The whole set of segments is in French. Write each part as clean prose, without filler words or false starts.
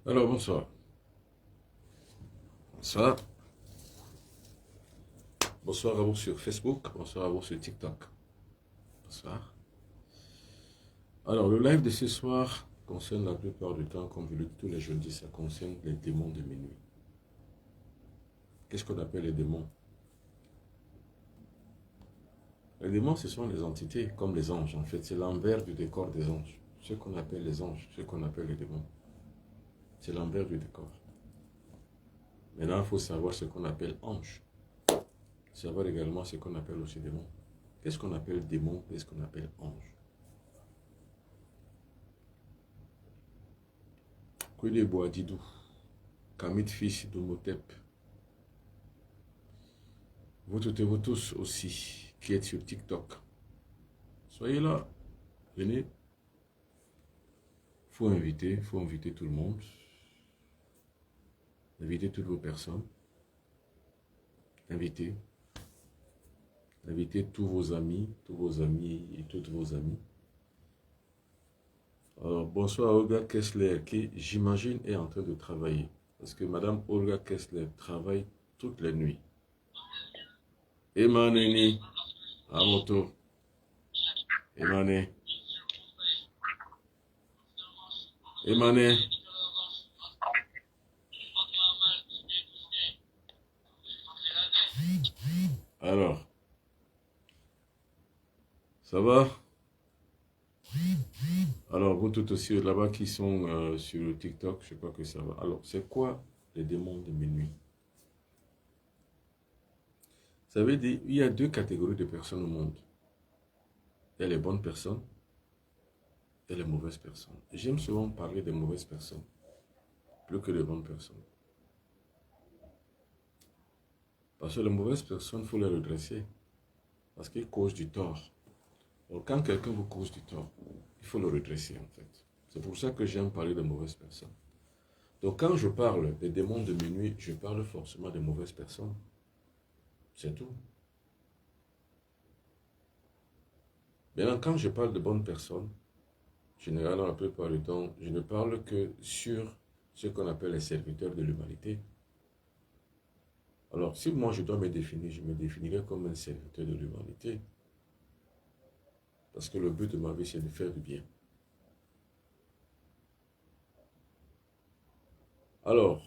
Alors bonsoir. Bonsoir. Bonsoir à vous sur Facebook. Bonsoir à vous sur TikTok. Bonsoir. Alors le live de ce soir concerne la plupart du temps, comme je le dis tous les jeudis, ça concerne les démons de minuit. Qu'est-ce qu'on appelle les démons? Les démons, ce sont les entités comme les anges. En fait, c'est l'envers du décor des anges. Ce qu'on appelle les anges, ce qu'on appelle les démons. C'est l'envers du décor. Maintenant, il faut savoir ce qu'on appelle ange. Savoir également ce qu'on appelle aussi démon. Qu'est-ce qu'on appelle démon? Qu'est-ce qu'on appelle ange? Kwele Boadidou, Kamit fils d'Omotep, vous toutes et vous tous aussi qui êtes sur TikTok, soyez là, venez, faut inviter tout le monde, invitez toutes vos personnes, invitez, invitez tous vos amis et toutes vos amies. Alors, bonsoir à Olga Kessler qui, j'imagine, est en train de travailler. Parce que Madame Olga Kessler travaille toutes les nuits. Emmanuel, à moto. Emmanuel. Emmanuel. Alors, ça va? Alors, vous tous aussi là-bas qui sont sur le TikTok, je crois que ça va. Alors, c'est quoi les démons de minuit? Ça veut dire il y a deux catégories de personnes au monde. Il y a les bonnes personnes et les mauvaises personnes. J'aime souvent parler des mauvaises personnes, plus que des bonnes personnes. Parce que les mauvaises personnes, il faut les redresser. Parce qu'ils causent du tort. Donc, quand quelqu'un vous cause du tort, il faut le redresser en fait. C'est pour ça que j'aime parler de mauvaises personnes. Donc, quand je parle des démons de minuit, je parle forcément de mauvaises personnes. C'est tout. Maintenant, quand je parle de bonnes personnes, généralement, la plupart du temps, je ne parle que sur ce qu'on appelle les serviteurs de l'humanité. Alors, si moi je dois me définir, je me définirais comme un serviteur de l'humanité. Parce que le but de ma vie, c'est de faire du bien. Alors,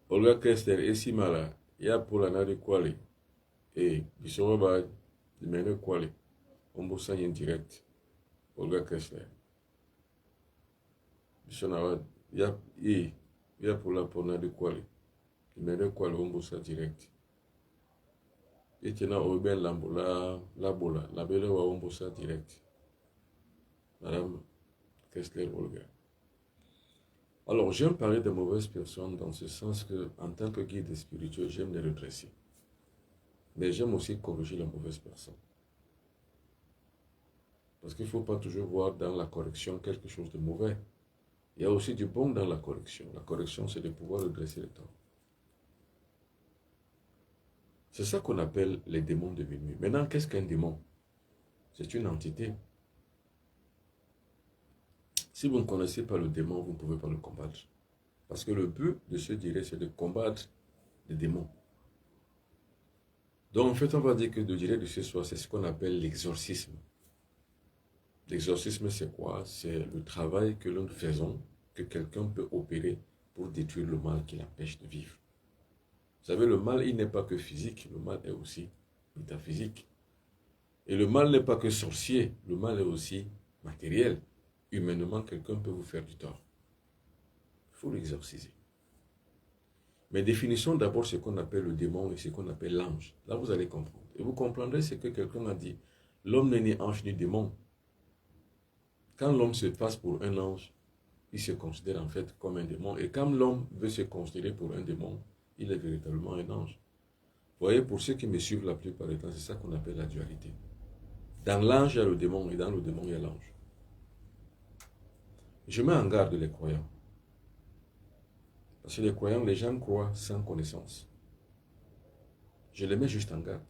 Olga Kester, Essimala, Yapolana de Kwale, et Bissoba de Mene Kwale, on bosse en direct. Olga Kester. Bissonawa, Yapolana de Kwale, de Mene Kwale, on bosse en direct. Et tu as Oben Lambola, Labola, la belle wa on bosse en direct. Madame Kessler Olga. Alors, j'aime parler de mauvaises personnes dans ce sens que, en tant que guide spirituel, j'aime les redresser. Mais j'aime aussi corriger les mauvaises personnes. Parce qu'il ne faut pas toujours voir dans la correction quelque chose de mauvais. Il y a aussi du bon dans la correction. La correction, c'est de pouvoir redresser les torts. C'est ça qu'on appelle les démons de minuit. Maintenant, qu'est-ce qu'un démon? C'est une entité. Si vous ne connaissez pas le démon, vous ne pouvez pas le combattre. Parce que le but de ce direct, c'est de combattre les démons. Donc, en fait, on va dire que le direct de ce soir, c'est ce qu'on appelle l'exorcisme. L'exorcisme, c'est quoi? C'est le travail que nous faisons, que quelqu'un peut opérer pour détruire le mal qui l'empêche de vivre. Vous savez, le mal, il n'est pas que physique, le mal est aussi métaphysique. Et le mal n'est pas que sorcier, le mal est aussi matériel. Humainement, quelqu'un peut vous faire du tort. Il faut l'exorciser. Mais définissons d'abord ce qu'on appelle le démon et ce qu'on appelle l'ange. Là, vous allez comprendre. Et vous comprendrez ce que quelqu'un a dit. L'homme n'est ni ange ni démon. Quand l'homme se passe pour un ange, il se considère en fait comme un démon. Et quand l'homme veut se considérer pour un démon, il est véritablement un ange. Vous voyez, pour ceux qui me suivent la plupart du temps, c'est ça qu'on appelle la dualité. Dans l'ange, il y a le démon et dans le démon, il y a l'ange. Je mets en garde les croyants. Parce que les croyants, les gens croient sans connaissance. Je les mets juste en garde.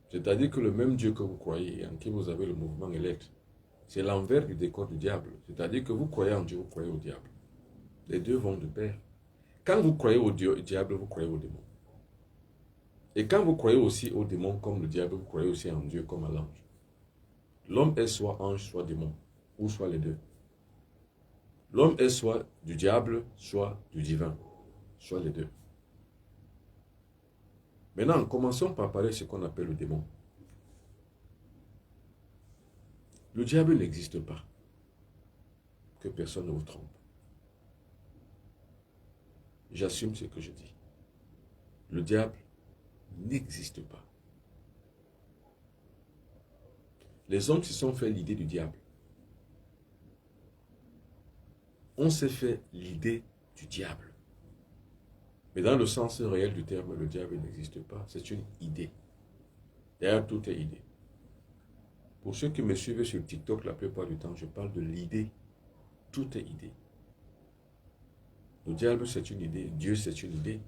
C'est-à-dire que le même Dieu que vous croyez, en qui vous avez le mouvement et l'être, c'est l'envers du décor du diable. C'est-à-dire que vous croyez en Dieu, vous croyez au diable. Les deux vont de pair. Quand vous croyez au diable, vous croyez au démon. Et quand vous croyez aussi au démon comme le diable, vous croyez aussi en Dieu comme à l'ange. L'homme est soit ange, soit démon, ou soit les deux. L'homme est soit du diable, soit du divin, soit les deux. Maintenant, commençons par parler de ce qu'on appelle le démon. Le diable n'existe pas. Que personne ne vous trompe. J'assume ce que je dis. Le diable n'existe pas. Les hommes se sont fait l'idée du diable. On s'est fait l'idée du diable. Mais dans le sens réel du terme, le diable n'existe pas. C'est une idée. D'ailleurs, tout est idée. Pour ceux qui me suivent sur TikTok, la plupart du temps, je parle de l'idée. Tout est idée. Le diable, c'est une idée. Dieu, c'est une idée.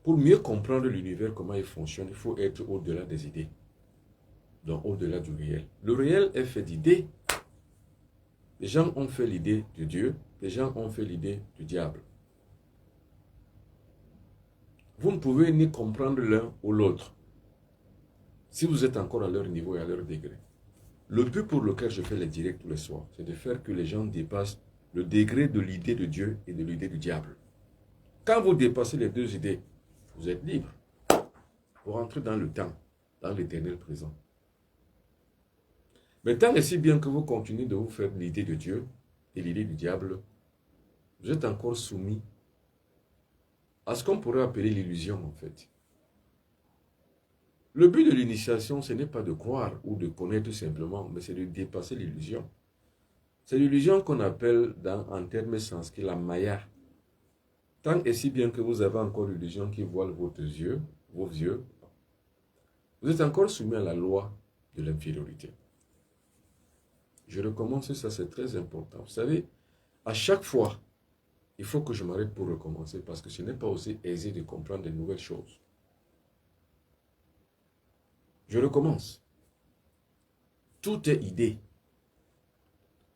Pour mieux comprendre l'univers, comment il fonctionne, il faut être au-delà des idées. Donc, au-delà du réel. Le réel est fait d'idées. Les gens ont fait l'idée de Dieu. Les gens ont fait l'idée du diable. Vous ne pouvez ni comprendre l'un ou l'autre si vous êtes encore à leur niveau et à leur degré. Le but pour lequel je fais les directs tous les soirs, c'est de faire que les gens dépassent le degré de l'idée de Dieu et de l'idée du diable. Quand vous dépassez les deux idées, vous êtes libre. Vous rentrez dans le temps, dans l'éternel présent. Mais tant et si bien que vous continuez de vous faire l'idée de Dieu et l'idée du diable, vous êtes encore soumis à ce qu'on pourrait appeler l'illusion en fait. Le but de l'initiation, ce n'est pas de croire ou de connaître simplement, mais c'est de dépasser l'illusion. C'est l'illusion qu'on appelle en termes sanskrit la maya. Tant et si bien que vous avez encore l'illusion qui voile vos yeux, vous êtes encore soumis à la loi de l'infériorité. Je recommence ça, c'est très important. Vous savez, à chaque fois, il faut que je m'arrête pour recommencer parce que ce n'est pas aussi aisé de comprendre de nouvelles choses. Je recommence. Tout est idée.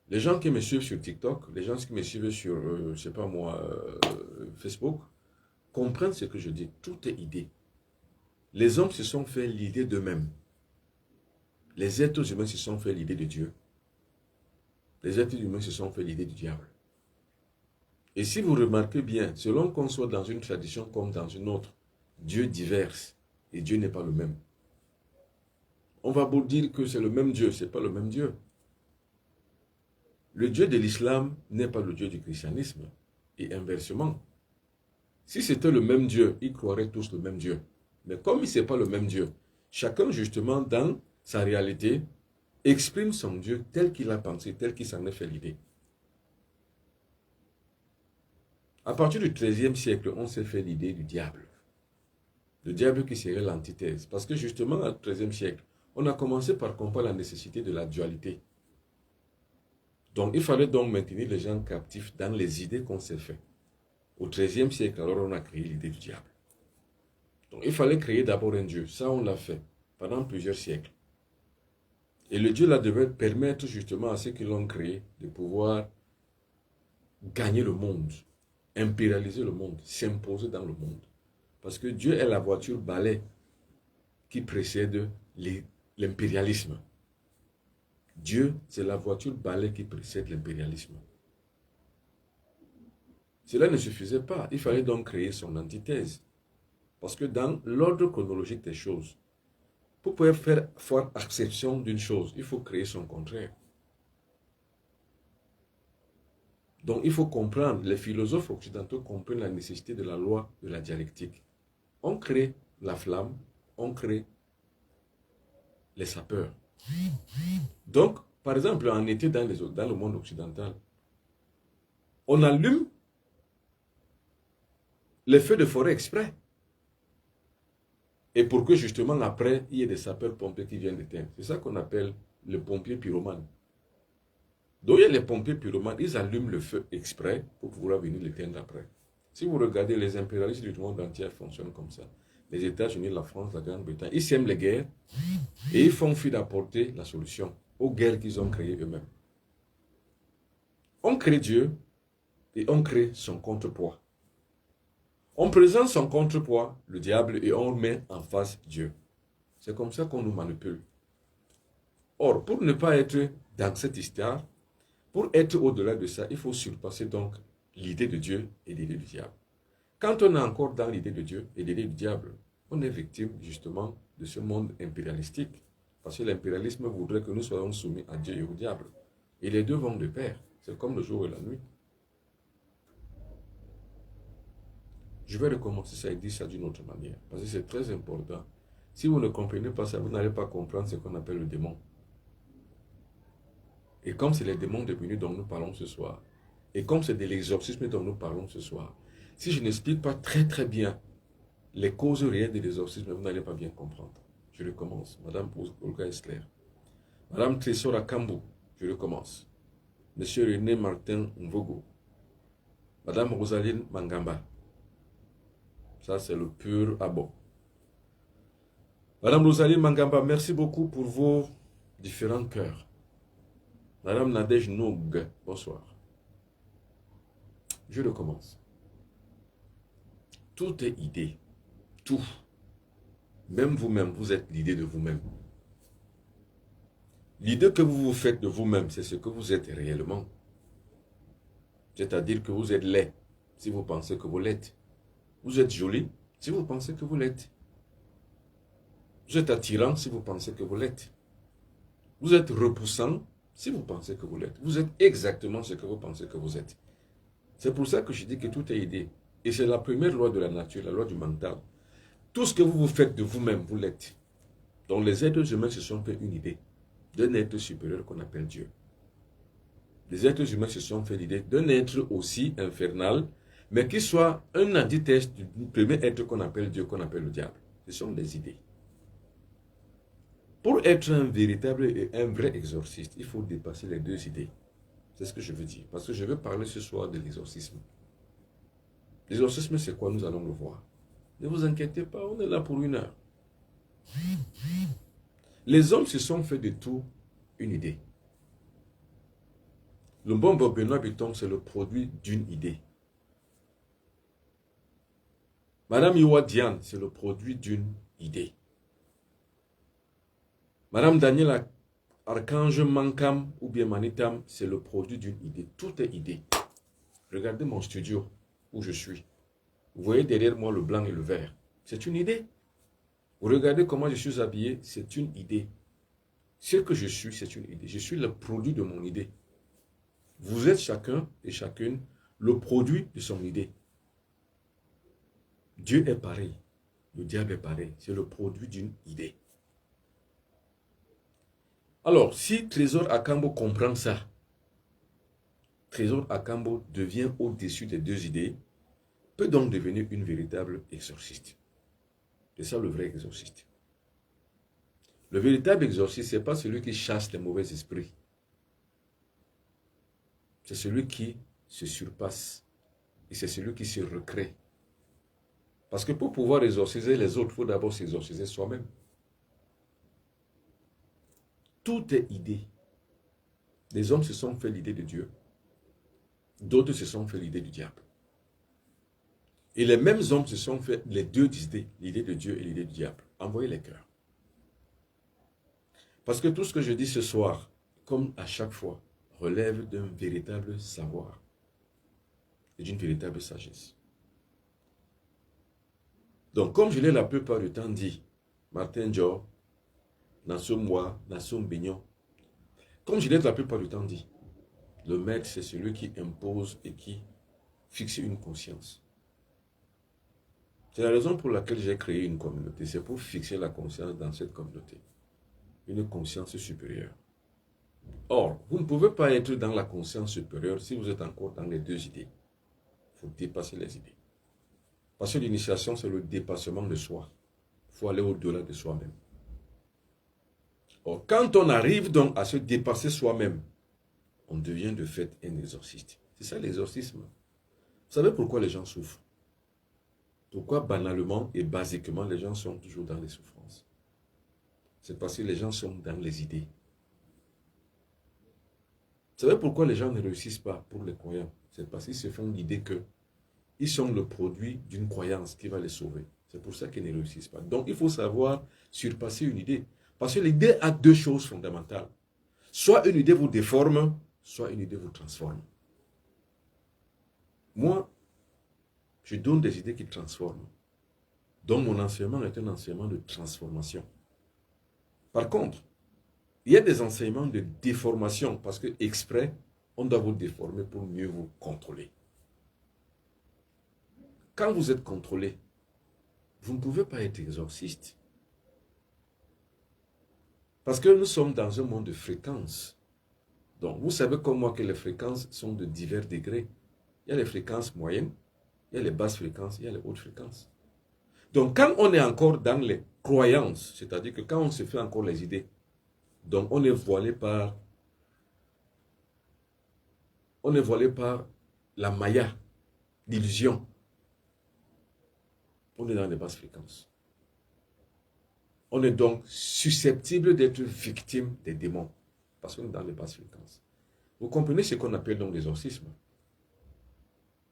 Les gens qui me suivent sur TikTok, les gens qui me suivent sur, je ne sais pas moi, Facebook, comprennent ce que je dis. Tout est idée. Les hommes se sont fait l'idée d'eux-mêmes. Les êtres humains se sont fait l'idée de Dieu. Les êtres humains se sont fait l'idée du diable. Et si vous remarquez bien, selon qu'on soit dans une tradition comme dans une autre, Dieu diverse et Dieu n'est pas le même. On va vous dire que c'est le même Dieu, ce n'est pas le même Dieu. Le Dieu de l'islam n'est pas le Dieu du christianisme. Et inversement. Si c'était le même Dieu, ils croiraient tous le même Dieu. Mais comme ce n'est pas le même Dieu, chacun justement dans sa réalité exprime son Dieu tel qu'il a pensé, tel qu'il s'en est fait l'idée. À partir du XIIIe siècle, on s'est fait l'idée du diable. Le diable qui serait l'antithèse. Parce que justement, au XIIIe siècle, on a commencé par comprendre la nécessité de la dualité. Donc, il fallait donc maintenir les gens captifs dans les idées qu'on s'est fait. Au XIIIe siècle, alors on a créé l'idée du diable. Donc, il fallait créer d'abord un Dieu. Ça, on l'a fait pendant plusieurs siècles. Et le Dieu là devait permettre justement à ceux qui l'ont créé de pouvoir gagner le monde, impérialiser le monde, s'imposer dans le monde. Parce que Dieu est la voiture balai qui précède l'impérialisme. Dieu, c'est la voiture balai qui précède l'impérialisme. Cela ne suffisait pas. Il fallait donc créer son antithèse. Parce que dans l'ordre chronologique des choses, pour pouvoir faire acception d'une chose, il faut créer son contraire. Donc il faut comprendre, les philosophes occidentaux comprennent la nécessité de la loi de la dialectique. On crée la flamme, on crée les sapeurs. Donc, par exemple, en été dans le monde occidental, on allume les feux de forêt exprès. Et pour que justement après, il y ait des sapeurs-pompiers qui viennent éteindre. C'est ça qu'on appelle le pompier pyromane. Donc il y a les pompiers pyromanes, ils allument le feu exprès pour pouvoir venir l'éteindre après. Si vous regardez, les impérialistes du monde entier fonctionnent comme ça. Les États-Unis, la France, la Grande-Bretagne, ils sèment les guerres et ils font fi d'apporter la solution aux guerres qu'ils ont créées eux-mêmes. On crée Dieu et on crée son contrepoids. On présente son contrepoids, le diable, et on met en face Dieu. C'est comme ça qu'on nous manipule. Or, pour ne pas être dans cette histoire, pour être au-delà de ça, il faut surpasser donc l'idée de Dieu et l'idée du diable. Quand on est encore dans l'idée de Dieu et l'idée du diable, on est victime justement de ce monde impérialistique. Parce que l'impérialisme voudrait que nous soyons soumis à Dieu et au diable. Et les deux vont de pair. C'est comme le jour et la nuit. Je vais recommencer ça et dire ça d'une autre manière. Parce que c'est très important. Si vous ne comprenez pas ça, vous n'allez pas comprendre ce qu'on appelle le démon. Et comme c'est les démons devenus dont nous parlons ce soir, et comme c'est de l'exorcisme dont nous parlons ce soir, si je n'explique pas très bien les causes réelles de l'exorcisme, vous n'allez pas bien comprendre. Je recommence. Madame Olga Esler. Madame Trésor Akambu. Je recommence. Monsieur René Martin Mvogo. Madame Rosaline Mangamba. Ça, c'est le pur abo. Madame Rosaline Mangamba, merci beaucoup pour vos différents cœurs. Madame Nadège Noug, bonsoir. Je recommence. Tout est idée. Tout. Même vous-même, vous êtes l'idée de vous-même. L'idée que vous vous faites de vous-même, c'est ce que vous êtes réellement. C'est-à-dire que vous êtes laid, si vous pensez que vous l'êtes. Vous êtes joli, si vous pensez que vous l'êtes. Vous êtes attirant, si vous pensez que vous l'êtes. Vous êtes repoussant, si vous pensez que vous l'êtes. Vous êtes exactement ce que vous pensez que vous êtes. C'est pour ça que je dis que tout est idée. Et c'est la première loi de la nature, la loi du mental. Tout ce que vous vous faites de vous-même, vous l'êtes. Donc les êtres humains se sont fait une idée d'un être supérieur qu'on appelle Dieu. Les êtres humains se sont fait l'idée d'un être aussi infernal, mais qui soit un antithèse du premier être qu'on appelle Dieu, qu'on appelle le diable. Ce sont des idées. Pour être un véritable et un vrai exorciste, il faut dépasser les deux idées. C'est ce que je veux dire. Parce que je veux parler ce soir de l'exorcisme. L'exorcisme, c'est quoi? Nous allons le voir. Ne vous inquiétez pas, on est là pour 1 heure. Les hommes se sont fait de tout une idée. Le bon Benoît Bitton, c'est le produit d'une idée. Madame Iwa Diane, c'est le produit d'une idée. Madame Daniela Archange Mankam ou bien Manitam, c'est le produit d'une idée. Tout est idée. Regardez mon studio où je suis. Vous voyez derrière moi le blanc et le vert. C'est une idée. Vous regardez comment je suis habillé, c'est une idée. Ce que je suis, c'est une idée. Je suis le produit de mon idée. Vous êtes chacun et chacune le produit de son idée. Dieu est pareil. Le diable est pareil. C'est le produit d'une idée. Alors, si Trésor Akambo comprend ça, Trésor Akambo devient au-dessus des deux idées, peut donc devenir une véritable exorciste. C'est ça le vrai exorciste. Le véritable exorciste, ce n'est pas celui qui chasse les mauvais esprits. C'est celui qui se surpasse. Et c'est celui qui se recrée. Parce que pour pouvoir exorciser les autres, il faut d'abord s'exorciser soi-même. Tout est idée. Les hommes se sont fait l'idée de Dieu. D'autres se sont fait l'idée du diable. Et les mêmes hommes se sont fait les deux idées, l'idée de Dieu et l'idée du diable. Envoyez les cœurs. Parce que tout ce que je dis ce soir, comme à chaque fois, relève d'un véritable savoir et d'une véritable sagesse. Donc, comme je l'ai la plupart du temps dit, Martin Joe, Nassum Moi, Nassum Bignon, comme je l'ai la plupart du temps dit, le maître, c'est celui qui impose et qui fixe une conscience. C'est la raison pour laquelle j'ai créé une communauté. C'est pour fixer la conscience dans cette communauté. Une conscience supérieure. Or, vous ne pouvez pas être dans la conscience supérieure si vous êtes encore dans les deux idées. Il faut dépasser les idées. Parce que l'initiation, c'est le dépassement de soi. Il faut aller au-delà de soi-même. Or, quand on arrive donc à se dépasser soi-même, on devient de fait un exorciste. C'est ça l'exorcisme. Vous savez pourquoi les gens souffrent? Pourquoi banalement et basiquement les gens sont toujours dans les souffrances? C'est parce que les gens sont dans les idées. Vous savez pourquoi les gens ne réussissent pas pour les croyants? C'est parce qu'ils se font l'idée que ils sont le produit d'une croyance qui va les sauver. C'est pour ça qu'ils ne réussissent pas. Donc, il faut savoir surpasser une idée. Parce que l'idée a deux choses fondamentales. Soit une idée vous déforme, soit une idée vous transforme. Moi, je donne des idées qui transforment. Donc, mon enseignement est un enseignement de transformation. Par contre, il y a des enseignements de déformation parce que exprès, on doit vous déformer pour mieux vous contrôler. Quand vous êtes contrôlé, vous ne pouvez pas être exorciste. Parce que nous sommes dans un monde de fréquences. Donc, vous savez comme moi que les fréquences sont de divers degrés. Il y a les fréquences moyennes, il y a les basses fréquences, il y a les hautes fréquences. Donc, quand on est encore dans les croyances, c'est-à-dire que quand on se fait encore les idées, donc on est voilé par la maya, l'illusion. On est dans les basses fréquences. On est donc susceptible d'être victime des démons. Parce qu'on est dans les basses fréquences. Vous comprenez ce qu'on appelle donc l'exorcisme?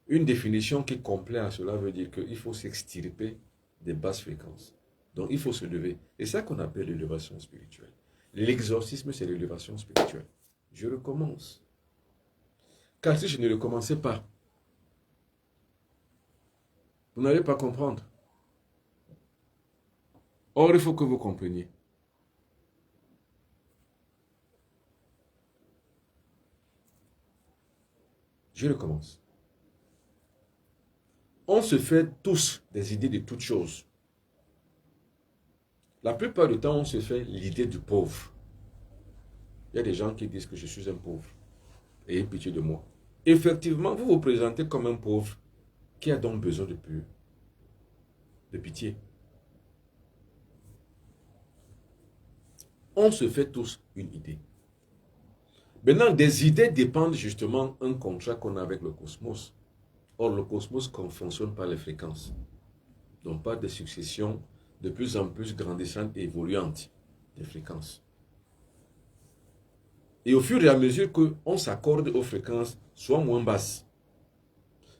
Une définition qui est complète à cela veut dire qu'il faut s'extirper des basses fréquences. Donc il faut se lever. C'est ça qu'on appelle l'élévation spirituelle. L'exorcisme, c'est l'élévation spirituelle. Je recommence. Car si je ne recommençais pas, vous n'allez pas comprendre. Or, il faut que vous compreniez. Je recommence. On se fait tous des idées de toutes choses. La plupart du temps, on se fait l'idée du pauvre. Il y a des gens qui disent que je suis un pauvre. Ayez pitié de moi. Effectivement, vous vous présentez comme un pauvre qui a donc besoin de pitié. On se fait tous une idée. Maintenant, des idées dépendent justement d'un contrat qu'on a avec le cosmos. Or, le cosmos fonctionne par les fréquences. Donc, par des successions de plus en plus grandissantes et évoluantes des fréquences. Et au fur et à mesure qu'on s'accorde aux fréquences, soit moins basses,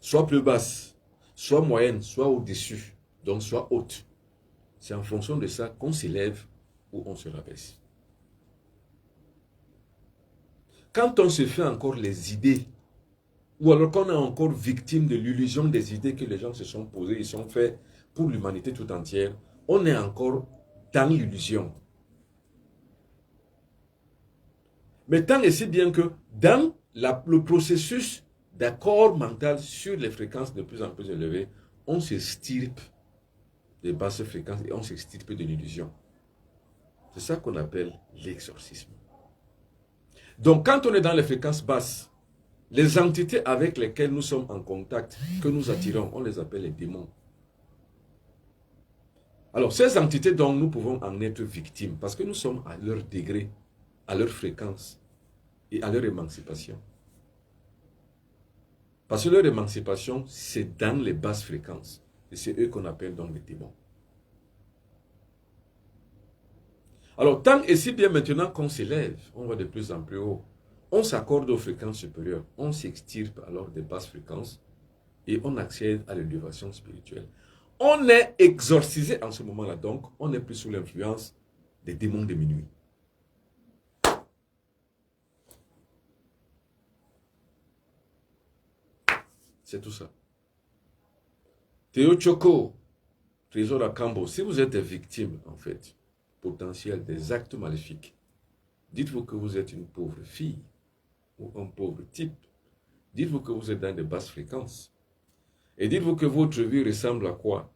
soit plus basses, soit moyennes, soit au-dessus, donc soit hautes. C'est en fonction de ça qu'on s'élève ou on se rabaisse. Quand on se fait encore les idées, ou alors qu'on est encore victime de l'illusion des idées que les gens se sont posées, ils sont faits pour l'humanité tout entière, on est encore dans l'illusion. Mais tant et si bien que dans le processus d'accord mental sur les fréquences de plus en plus élevées, on s'extirpe des basses fréquences et on s'extirpe de l'illusion. C'est ça qu'on appelle l'exorcisme. Donc quand on est dans les fréquences basses, les entités avec lesquelles nous sommes en contact, que nous attirons, on les appelle les démons. Alors ces entités dont nous pouvons en être victimes parce que nous sommes à leur degré, à leur fréquence et à leur émancipation. Parce que leur émancipation, c'est dans les basses fréquences. Et c'est eux qu'on appelle donc les démons. Alors, tant et si bien maintenant qu'on s'élève, on va de plus en plus haut, on s'accorde aux fréquences supérieures, on s'extirpe alors des basses fréquences et on accède à l'élévation spirituelle. On est exorcisé en ce moment-là, donc on n'est plus sous l'influence des démons de minuit. C'est tout ça. Théo Choco, Trésor à Cambo, si vous êtes des victimes, en fait, potentielles des actes maléfiques, dites-vous que vous êtes une pauvre fille ou un pauvre type. Dites-vous que vous êtes dans de basses fréquences. Et dites-vous que votre vie ressemble à quoi?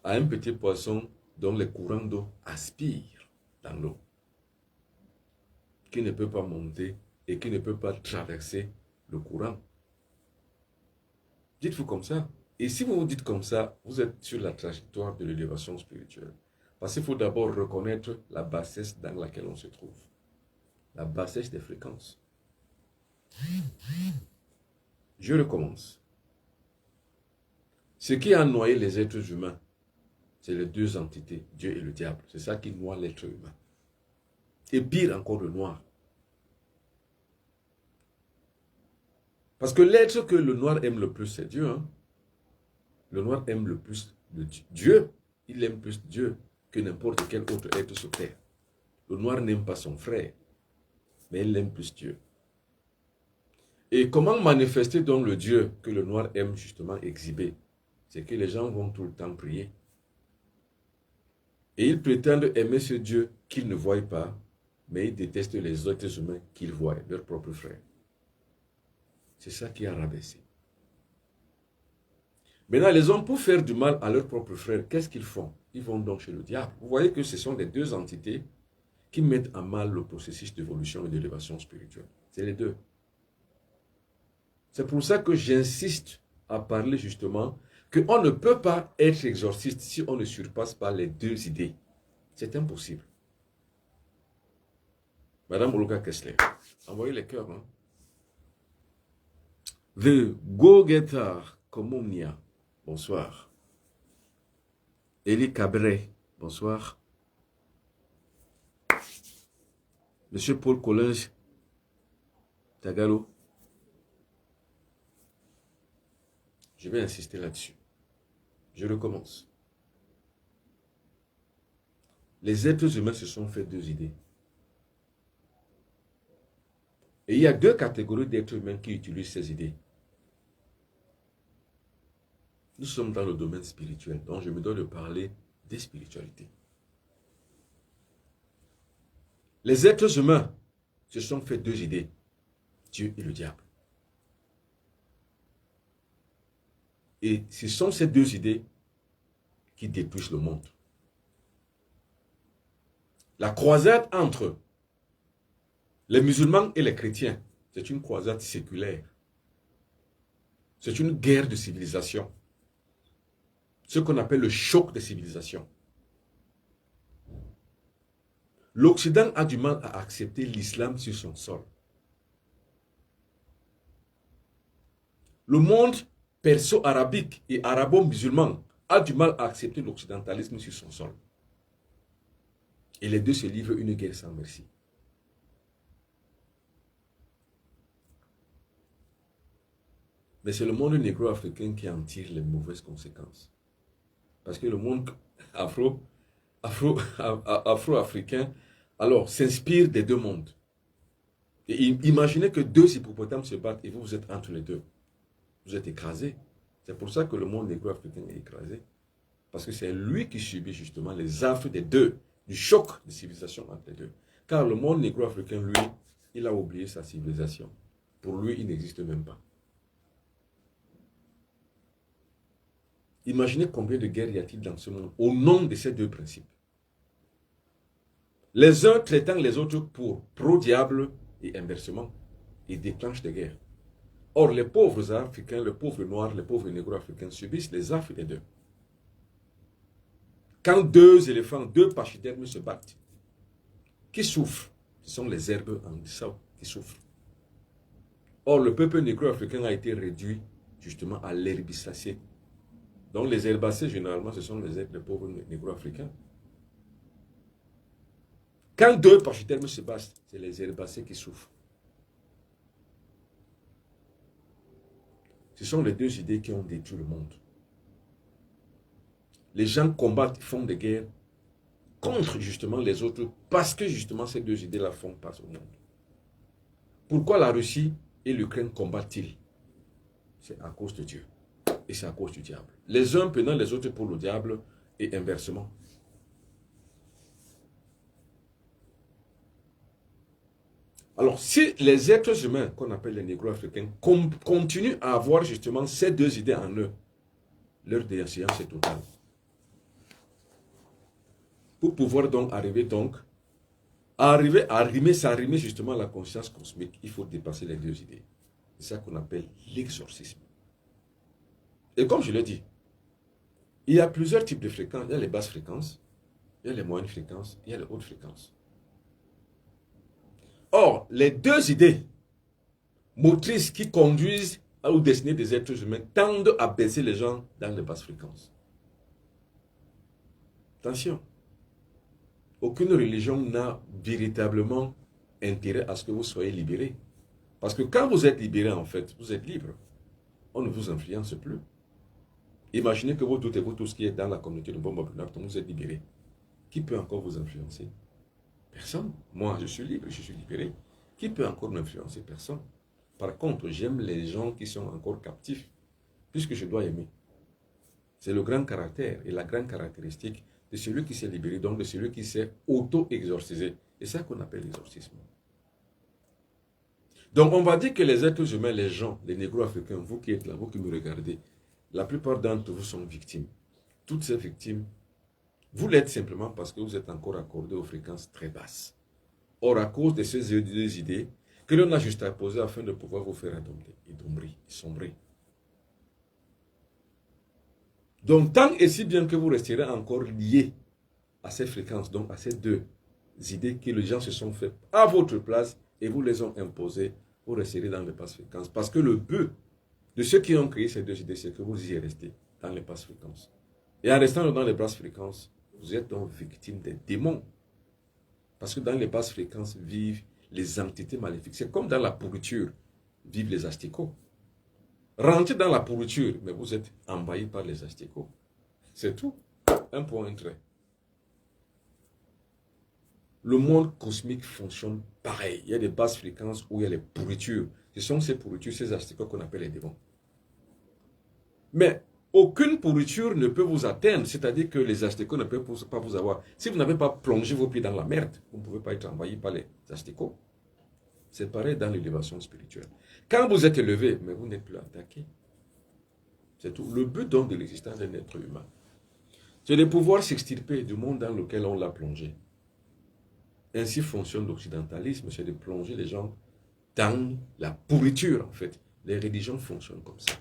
À un petit poisson dont les courants d'eau aspirent dans l'eau, qui ne peut pas monter et qui ne peut pas traverser le courant. Dites-vous comme ça. Et si vous vous dites comme ça, vous êtes sur la trajectoire de l'élévation spirituelle. Parce qu'il faut d'abord reconnaître la bassesse dans laquelle on se trouve. La bassesse des fréquences. Je recommence. Ce qui a noyé les êtres humains, c'est les deux entités, Dieu et le diable. C'est ça qui noie l'être humain. Et pire encore, le noir. Parce que l'être que le noir aime le plus, c'est Dieu. Hein. Le noir aime le plus Dieu. Il aime plus Dieu que n'importe quel autre être sur terre. Le noir n'aime pas son frère, mais il aime plus Dieu. Et comment manifester donc le Dieu que le noir aime justement exhiber? C'est que les gens vont tout le temps prier. Et ils prétendent aimer ce Dieu qu'ils ne voient pas, mais ils détestent les êtres humains qu'ils voient, leurs propres frères. C'est ça qui a rabaissé. Maintenant, les hommes, pour faire du mal à leurs propres frères, qu'est-ce qu'ils font? Ils vont donc chez le diable. Vous voyez que ce sont les deux entités qui mettent à mal le processus d'évolution et d'élévation spirituelle. C'est les deux. C'est pour ça que j'insiste à parler justement qu'on ne peut pas être exorciste si on ne surpasse pas les deux idées. C'est impossible. Madame Olga Kessler, envoyez les cœurs. Hein? The Go-Getter Communia, bonsoir. Elie Cabré, bonsoir. Monsieur Paul Collins, Tagalo. Je vais insister là-dessus. Je recommence. Les êtres humains se sont fait deux idées. Et il y a deux catégories d'êtres humains qui utilisent ces idées. Nous sommes dans le domaine spirituel, donc je me dois de parler des spiritualités. Les êtres humains se sont fait deux idées, Dieu et le diable. Et ce sont ces deux idées qui détruisent le monde. La croisade entre les musulmans et les chrétiens, c'est une croisade séculaire. C'est une guerre de civilisation. Ce qu'on appelle le choc des civilisations. L'Occident a du mal à accepter l'islam sur son sol. Le monde perso-arabique et arabo-musulman a du mal à accepter l'occidentalisme sur son sol. Et les deux se livrent une guerre sans merci. Mais c'est le monde négro-africain qui en tire les mauvaises conséquences. Parce que le monde afro-africain, alors, s'inspire des deux mondes. Et imaginez que deux hippopotames se battent et vous êtes entre les deux. Vous êtes écrasés. C'est pour ça que le monde négro-africain est écrasé. Parce que c'est lui qui subit justement les affres des deux, du choc de civilisation entre les deux. Car le monde négro-africain, lui, il a oublié sa civilisation. Pour lui, il n'existe même pas. Imaginez combien de guerres y a-t-il dans ce monde au nom de ces deux principes. Les uns traitant les autres pour pro-diable et inversement. Ils déclenchent des guerres. Or, les pauvres Africains, les pauvres Noirs, les pauvres Négro-Africains subissent les affres des deux. Quand deux éléphants, deux pachydermes se battent, qui souffrent? Ce sont les herbes en Bissau qui souffrent. Or, le peuple négro-africain a été réduit justement à l'herbicacée. Donc, les herbacées, généralement, ce sont les pauvres négro-africains. Quand deux pachydermes se battent, c'est les herbacées qui souffrent. Ce sont les deux idées qui ont détruit le monde. Les gens combattent, font des guerres contre justement les autres parce que justement ces deux idées-là font passe au monde. Pourquoi la Russie et l'Ukraine combattent-ils? C'est à cause de Dieu et c'est à cause du diable. Les uns prenant les autres pour le diable et inversement. Alors, si les êtres humains, qu'on appelle les négro-africains, continuent à avoir justement ces deux idées en eux, leur déchéance est totale. Pour pouvoir donc s'arrimer justement à la conscience cosmique, il faut dépasser les deux idées. C'est ça qu'on appelle l'exorcisme. Et comme je l'ai dit, il y a plusieurs types de fréquences. Il y a les basses fréquences, il y a les moyennes fréquences, il y a les hautes fréquences. Or, les deux idées motrices qui conduisent au destiné des êtres humains tendent à baisser les gens dans les basses fréquences. Attention, aucune religion n'a véritablement intérêt à ce que vous soyez libérés. Parce que quand vous êtes libéré, en fait, vous êtes libre. On ne vous influence plus. Imaginez que vous toutes et vous tous qui êtes dans la communauté de Bombabunap, vous êtes libérés. Qui peut encore vous influencer? Personne. Moi, je suis libre, je suis libéré. Qui peut encore m'influencer? Personne. Par contre, j'aime les gens qui sont encore captifs, puisque je dois aimer. C'est le grand caractère et la grande caractéristique de celui qui s'est libéré, donc de celui qui s'est auto-exorcisé. C'est ça qu'on appelle l'exorcisme. Donc on va dire que les êtres humains, les gens, les négro-africains, vous qui êtes là, vous qui me regardez, la plupart d'entre vous sont victimes. Toutes ces victimes, vous l'êtes simplement parce que vous êtes encore accordé aux fréquences très basses. Or, à cause de ces deux idées que l'on a juste à poser afin de pouvoir vous faire sombrer. Donc, tant et si bien que vous resterez encore liés à ces fréquences, donc à ces deux idées que les gens se sont fait à votre place et vous les ont imposées, vous resterez dans les basses fréquences. Parce que le but de ceux qui ont créé ces deux idées, c'est que vous y restez dans les basses fréquences. Et en restant dans les basses fréquences, vous êtes donc victime des démons. Parce que dans les basses fréquences vivent les entités maléfiques. C'est comme dans la pourriture vivent les asticots. Rentrez dans la pourriture, mais vous êtes envahi par les asticots. C'est tout. Un point, un trait. Le monde cosmique fonctionne pareil. Il y a des basses fréquences où il y a les pourritures. Ce sont ces pourritures, ces asticots qu'on appelle les démons. Mais aucune pourriture ne peut vous atteindre, c'est-à-dire que les asticots ne peuvent pas vous avoir. Si vous n'avez pas plongé vos pieds dans la merde, vous ne pouvez pas être envahi par les asticots. C'est pareil dans l'élévation spirituelle. Quand vous êtes élevé, mais vous n'êtes plus attaqué. C'est tout. Le but donc de l'existence d'un être humain, c'est de pouvoir s'extirper du monde dans lequel on l'a plongé. Ainsi fonctionne l'occidentalisme, c'est de plonger les gens dans la pourriture en fait. Les religions fonctionnent comme ça.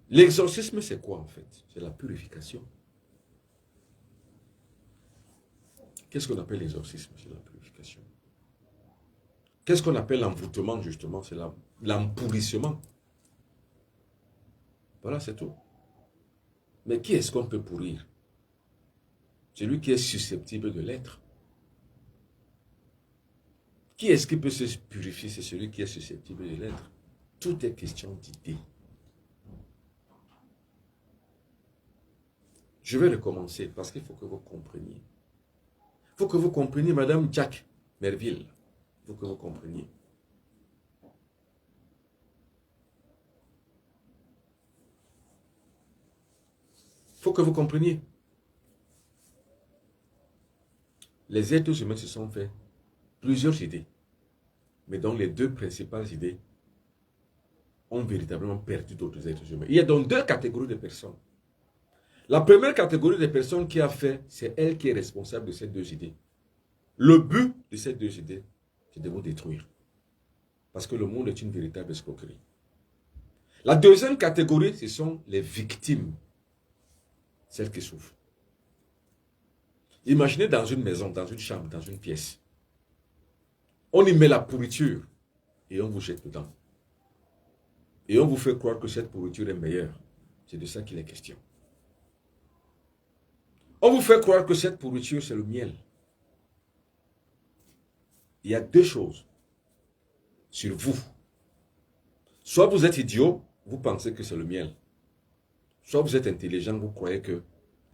L'exorcisme, c'est quoi en fait? C'est la purification. Qu'est-ce qu'on appelle l'exorcisme? C'est la purification. Qu'est-ce qu'on appelle l'envoûtement justement? C'est l'empourrissement. Voilà, c'est tout. Mais qui est-ce qu'on peut pourrir? Celui qui est susceptible de l'être. Qui est-ce qui peut se purifier? C'est celui qui est susceptible de l'être. Tout est question d'idée. Je vais recommencer parce qu'il faut que vous compreniez. Il faut que vous compreniez, Madame Jack Merville. Il faut que vous compreniez. Il faut que vous compreniez. Les êtres humains se sont fait plusieurs idées. Mais dont les deux principales idées ont véritablement perdu d'autres êtres humains. Il y a donc deux catégories de personnes. La première catégorie de personnes qui a fait, c'est elle qui est responsable de ces deux idées. Le but de ces deux idées, c'est de vous détruire. Parce que le monde est une véritable escroquerie. La deuxième catégorie, ce sont les victimes. Celles qui souffrent. Imaginez dans une maison, dans une chambre, dans une pièce. On y met la pourriture et on vous jette dedans. Et on vous fait croire que cette pourriture est meilleure. C'est de ça qu'il est question. On vous fait croire que cette pourriture, c'est le miel. Il y a deux choses sur vous. Soit vous êtes idiot, vous pensez que c'est le miel. Soit vous êtes intelligent, vous croyez que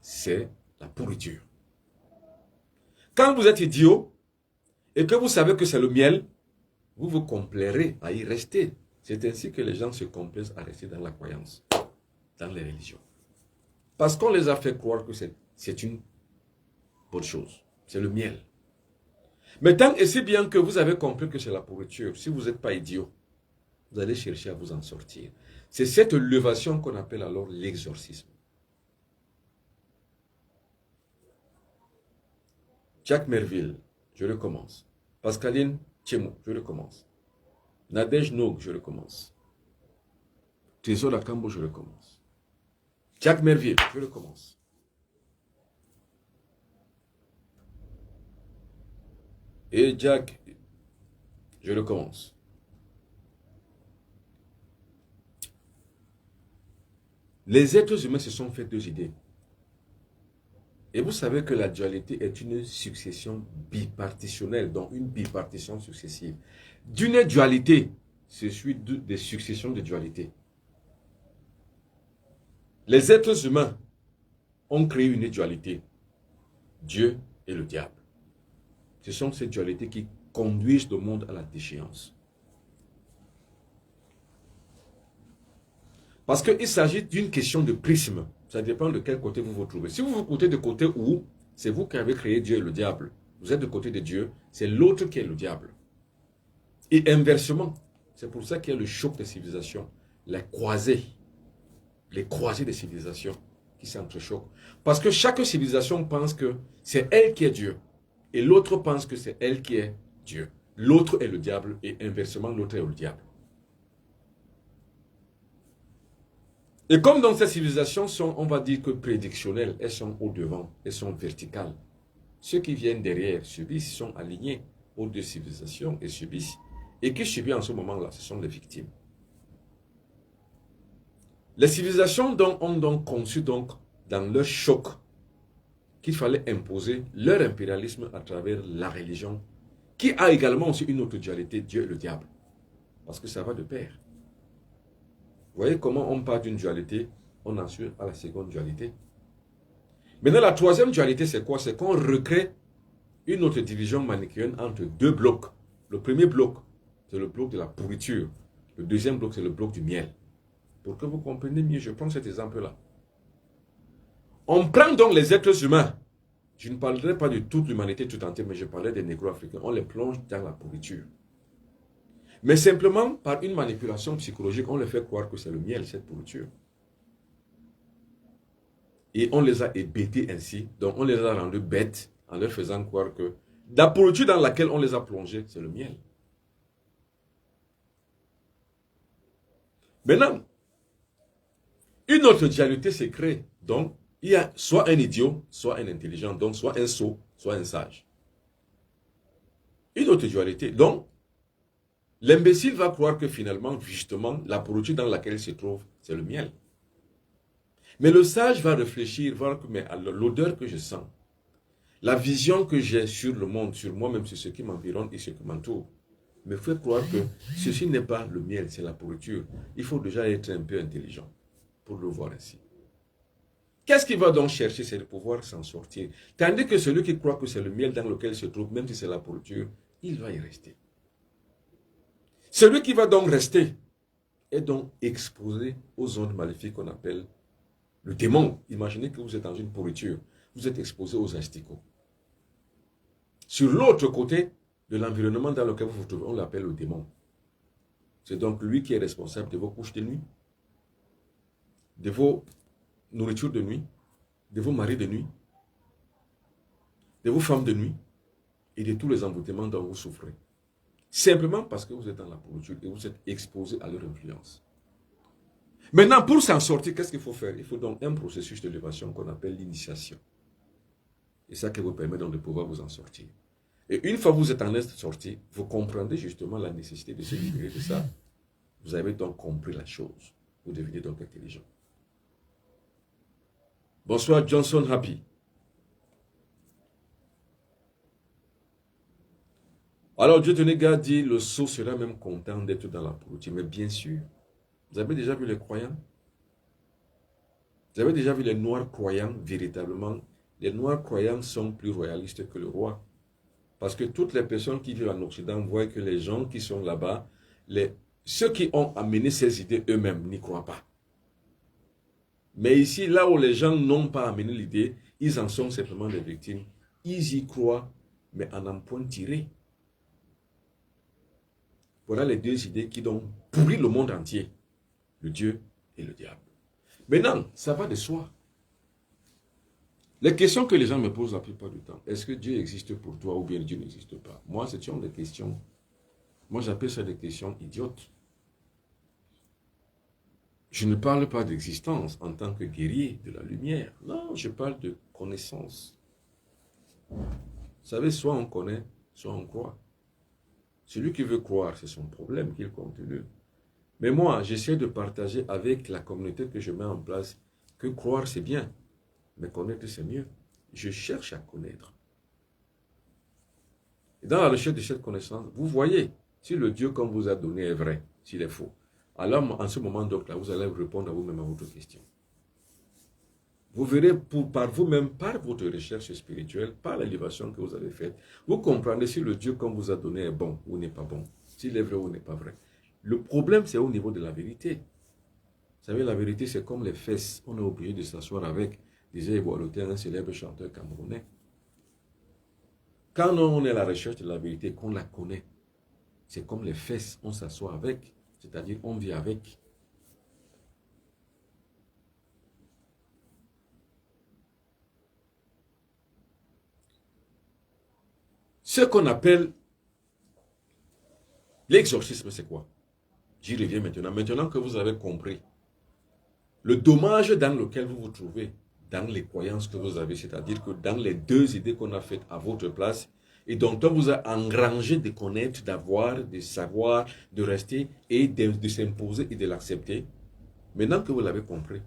c'est la pourriture. Quand vous êtes idiot et que vous savez que c'est le miel, vous vous complairez à y rester. C'est ainsi que les gens se complaisent à rester dans la croyance, dans les religions. Parce qu'on les a fait croire que c'est une bonne chose. C'est le miel. Mais tant et si bien que vous avez compris que c'est la pourriture, si vous n'êtes pas idiot, vous allez chercher à vous en sortir. C'est cette levation qu'on appelle alors l'exorcisme. Jack Merville, je recommence. Pascaline Tchemo, je recommence. Nadège Nog, je recommence. Trésor Akambo, je recommence. Jack Merville, je recommence. Et Jack, je recommence. Les êtres humains se sont fait deux idées. Et vous savez que la dualité est une succession bipartitionnelle, donc une bipartition successive. D'une dualité, c'est suit des successions de dualité. Les êtres humains ont créé une dualité, Dieu et le diable. Ce sont ces dualités qui conduisent le monde à la déchéance. Parce qu'il s'agit d'une question de prisme. Ça dépend de quel côté vous vous trouvez. Si vous vous trouvez de côté où c'est vous qui avez créé Dieu et le diable, vous êtes de côté de Dieu, c'est l'autre qui est le diable. Et inversement, c'est pour ça qu'il y a le choc des civilisations, les croisées des civilisations qui s'entrechoquent. Parce que chaque civilisation pense que c'est elle qui est Dieu. Et l'autre pense que c'est elle qui est Dieu. L'autre est le diable et inversement, l'autre est le diable. Et comme dans ces civilisations sont, on va dire que prédictionnelles, elles sont au devant, elles sont verticales. Ceux qui viennent derrière subissent, sont alignés aux deux civilisations et subissent. Et qui subissent en ce moment-là, ce sont les victimes. Les civilisations ont donc conçu dans leur choc qu'il fallait imposer leur impérialisme à travers la religion, qui a également aussi une autre dualité, Dieu et le diable. Parce que ça va de pair. Vous voyez comment on part d'une dualité, on en suit à la seconde dualité. Maintenant, la troisième dualité, c'est quoi? C'est qu'on recrée une autre division manichéenne entre deux blocs. Le premier bloc, c'est le bloc de la pourriture. Le deuxième bloc, c'est le bloc du miel. Pour que vous compreniez mieux, je prends cet exemple-là. On prend donc les êtres humains. Je ne parlerai pas de toute l'humanité tout entière, mais je parlais des négro-africains. On les plonge dans la pourriture. Mais simplement, par une manipulation psychologique, on les fait croire que c'est le miel, cette pourriture. Et on les a hébétés ainsi. Donc, on les a rendus bêtes en leur faisant croire que la pourriture dans laquelle on les a plongés, c'est le miel. Maintenant, une autre dualité se crée. Donc, il y a soit un idiot, soit un intelligent. Donc, soit un sot, soit un sage. Une autre dualité. Donc, l'imbécile va croire que finalement, justement, la pourriture dans laquelle il se trouve, c'est le miel. Mais le sage va réfléchir, voir que l'odeur que je sens, la vision que j'ai sur le monde, sur moi-même, sur ce qui m'environne et ce qui m'entoure, me fait croire que ceci n'est pas le miel, c'est la pourriture. Il faut déjà être un peu intelligent pour le voir ainsi. Qu'est-ce qu'il va donc chercher? C'est de pouvoir s'en sortir. Tandis que celui qui croit que c'est le miel dans lequel il se trouve, même si c'est la pourriture, il va y rester. Celui qui va donc rester est donc exposé aux ondes maléfiques qu'on appelle le démon. Imaginez que vous êtes dans une pourriture, vous êtes exposé aux asticots. Sur l'autre côté de l'environnement dans lequel vous vous trouvez, on l'appelle le démon. C'est donc lui qui est responsable de vos couches de nuit, de vos nourritures de nuit, de vos maris de nuit, de vos femmes de nuit et de tous les emboutements dont vous souffrez. Simplement parce que vous êtes dans la pourriture et vous êtes exposé à leur influence. Maintenant, pour s'en sortir, qu'est-ce qu'il faut faire? Il faut donc un processus d'élévation qu'on appelle l'initiation. Et ça qui vous permet donc de pouvoir vous en sortir. Et une fois que vous êtes en est sorti, vous comprendrez justement la nécessité de se libérer de ça. Vous avez donc compris la chose. Vous devenez donc intelligent. Bonsoir Johnson Happy. Alors Dieu tenez garde dit, le sot sera même content d'être dans la pourriture. Mais bien sûr, vous avez déjà vu les croyants? Vous avez déjà vu les noirs croyants véritablement? Les noirs croyants sont plus royalistes que le roi. Parce que toutes les personnes qui vivent en Occident voient que les gens qui sont là-bas, ceux qui ont amené ces idées eux-mêmes n'y croient pas. Mais ici, là où les gens n'ont pas amené l'idée, ils en sont simplement des victimes. Ils y croient, mais en un point tiré. Voilà les deux idées qui ont pourri le monde entier. Le Dieu et le diable. Maintenant, ça va de soi. Les questions que les gens me posent la plupart du temps, est-ce que Dieu existe pour toi ou bien Dieu n'existe pas? Moi, ce sont des questions, moi j'appelle ça des questions idiotes. Je ne parle pas d'existence en tant que guerrier de la lumière. Non, je parle de connaissance. Vous savez, soit on connaît, soit on croit. Celui qui veut croire, c'est son problème qu'il continue. Mais moi, j'essaie de partager avec la communauté que je mets en place que croire, c'est bien. Mais connaître, c'est mieux. je cherche à connaître. Et dans la recherche de cette connaissance, vous voyez si le Dieu qu'on vous a donné est vrai, s'il est faux. Alors, en ce moment, donc, là, vous allez répondre à vous-même à votre question. Vous verrez par vous-même, par votre recherche spirituelle, par l'élévation que vous avez faite, vous comprendrez si le Dieu qu'on vous a donné est bon ou n'est pas bon, s'il est vrai ou n'est pas vrai. Le problème, c'est au niveau de la vérité. Vous savez, la vérité, c'est comme les fesses. On est obligé de s'asseoir avec, disait Boaloté, un célèbre chanteur camerounais. Quand on est à la recherche de la vérité, qu'on la connaît, c'est comme les fesses, on s'assoit avec, c'est-à-dire on vit avec. Ce qu'on appelle l'exorcisme, c'est quoi? J'y reviens maintenant. Maintenant que vous avez compris le dommage dans lequel vous vous trouvez, dans les croyances que vous avez, c'est-à-dire que dans les deux idées qu'on a faites à votre place, et dont on vous a engrangé de connaître, d'avoir, de savoir, de rester et de s'imposer et de l'accepter, maintenant que vous l'avez compris,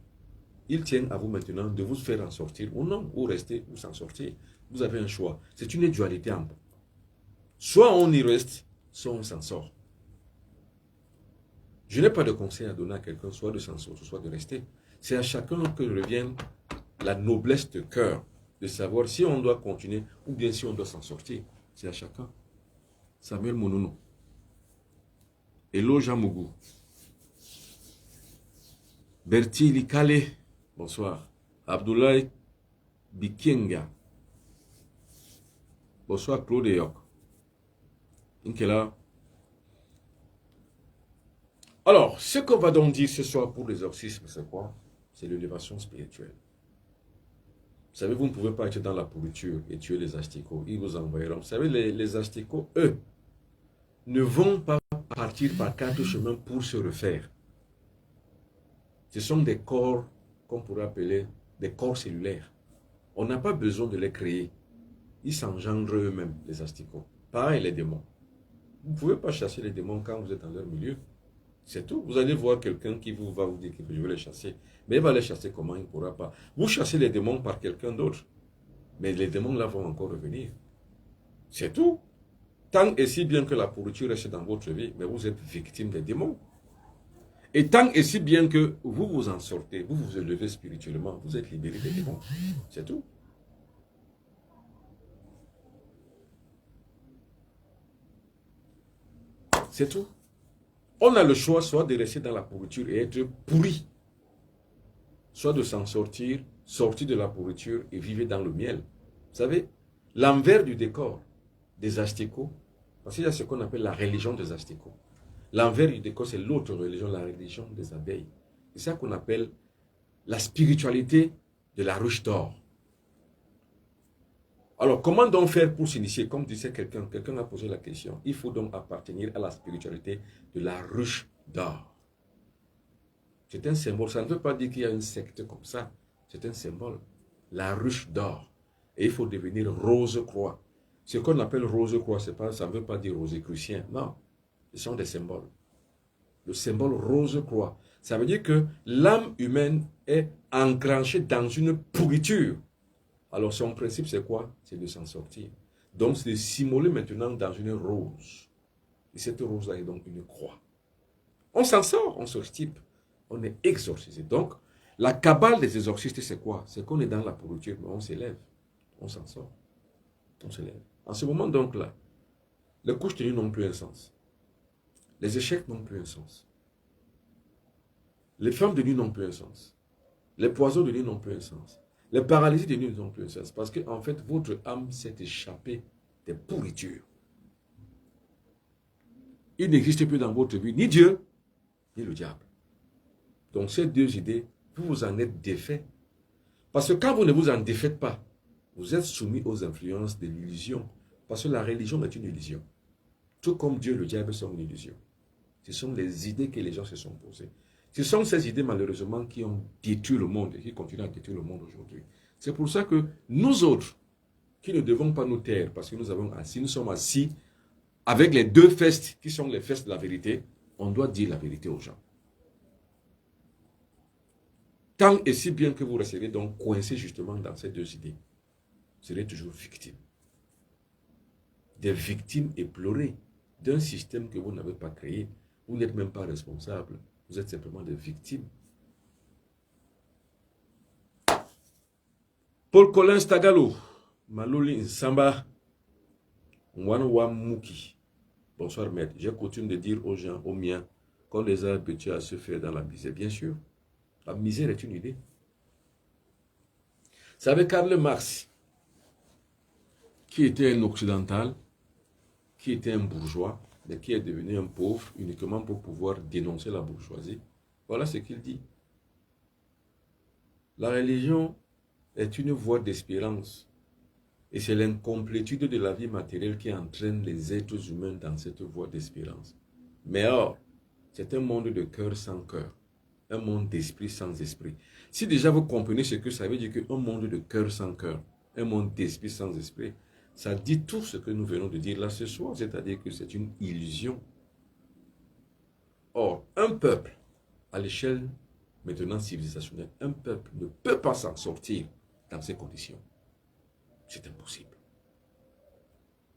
il tient à vous maintenant de vous faire en sortir ou non, ou rester ou s'en sortir. Vous avez un choix. C'est une dualité en vous. Soit on y reste, soit on s'en sort. Je n'ai pas de conseil à donner à quelqu'un, soit de s'en sortir, soit de rester. C'est à chacun que revient la noblesse de cœur, de savoir si on doit continuer ou bien si on doit s'en sortir. C'est à chacun. Samuel Monono. Elo Jamougou. Berti Likale. Bonsoir. Abdoulaye Bikenga. Bonsoir Claude Yok. Inkela. Alors, ce qu'on va donc dire ce soir pour l'exorcisme, c'est quoi? C'est l'élévation spirituelle. Vous savez, vous ne pouvez pas être dans la pourriture et tuer les asticots. Ils vous envoieront. Vous savez, les asticots, eux, ne vont pas partir par 4 chemins pour se refaire. Ce sont des corps qu'on pourrait appeler des corps cellulaires. On n'a pas besoin de les créer. Ils s'engendrent eux-mêmes, les asticots. Pareil, les démons. Vous ne pouvez pas chasser les démons quand vous êtes dans leur milieu. C'est tout. Vous allez voir quelqu'un qui va vous dire que je vais les chasser. Mais il va les chasser comment? Il ne pourra pas. Vous chassez les démons par quelqu'un d'autre. Mais les démons là vont encore revenir. C'est tout. Tant et si bien que la pourriture reste dans votre vie, mais vous êtes victime des démons. Et tant et si bien que vous vous en sortez, vous vous élevez spirituellement, vous êtes libéré des démons. C'est tout. C'est tout. On a le choix soit de rester dans la pourriture et être pourri, soit de s'en sortir, sortir de la pourriture et vivre dans le miel. Vous savez, l'envers du décor des asticots, parce qu'il y a ce qu'on appelle la religion des asticots. L'envers du décor, c'est l'autre religion, la religion des abeilles. C'est ça qu'on appelle la spiritualité de la ruche d'or. Alors, comment donc faire pour s'initier? Comme disait quelqu'un a posé la question. Il faut donc appartenir à la spiritualité de la ruche d'or. C'est un symbole. Ça ne veut pas dire qu'il y a une secte comme ça. C'est un symbole. La ruche d'or. Et il faut devenir rose-croix. Ce qu'on appelle rose-croix, ça ne veut pas dire rosicrucien. Non. Ce sont des symboles. Le symbole rose-croix. Ça veut dire que l'âme humaine est encranchée dans une pourriture. Alors son principe c'est quoi? C'est de s'en sortir. Donc c'est de s'immoler maintenant dans une rose. Et cette rose-là est donc une croix. On s'en sort, on s'extirpe. On est exorcisé. Donc la cabale des exorcistes c'est quoi? C'est qu'on est dans la pourriture, mais on s'élève. On s'en sort. On s'élève. En ce moment donc là, les couches tenues n'ont plus un sens. Les échecs n'ont plus un sens. Les femmes de nuit n'ont plus un sens. Les poisons de nuit n'ont plus un sens. Les paralysies de nuit n'ont plus un sens. Parce que, en fait, votre âme s'est échappée des pourritures. Il n'existe plus dans votre vie ni Dieu, ni le diable. Donc, ces deux idées, vous vous en êtes défait. Parce que quand vous ne vous en défaites pas, vous êtes soumis aux influences de l'illusion. Parce que la religion est une illusion. Tout comme Dieu, le diable sont une illusion. Ce sont les idées que les gens se sont posées. Ce sont ces idées, malheureusement, qui ont détruit le monde et qui continuent à détruire le monde aujourd'hui. C'est pour ça que nous autres, qui ne devons pas nous taire, parce que nous sommes assis avec les deux fesses qui sont les fesses de la vérité, on doit dire la vérité aux gens. Tant et si bien que vous resterez donc coincés justement dans ces deux idées. serez toujours victime. Des victimes éplorées d'un système que vous n'avez pas créé. Vous n'êtes même pas responsable. Vous êtes simplement des victimes. Paul Colin Stagalo, Maloli Nsamba, Nwanwa Mouki. Bonsoir maître. J'ai coutume de dire aux gens, aux miens, qu'on les a habitués à se faire dans la misère. Bien sûr, la misère est une idée. Vous savez, Karl Marx, qui était un occidental, qui était un bourgeois, mais qui est devenu un pauvre uniquement pour pouvoir dénoncer la bourgeoisie. Voilà ce qu'il dit. La religion est une voie d'espérance. Et c'est l'incomplétude de la vie matérielle qui entraîne les êtres humains dans cette voie d'espérance. Mais or, c'est un monde de cœur sans cœur. Un monde d'esprit sans esprit. Si déjà vous comprenez ce que ça veut dire qu'un monde de cœur sans cœur, un monde d'esprit sans esprit, ça dit tout ce que nous venons de dire là ce soir, c'est-à-dire que c'est une illusion. Or, un peuple, à l'échelle maintenant civilisationnelle, un peuple ne peut pas s'en sortir dans ces conditions. C'est impossible.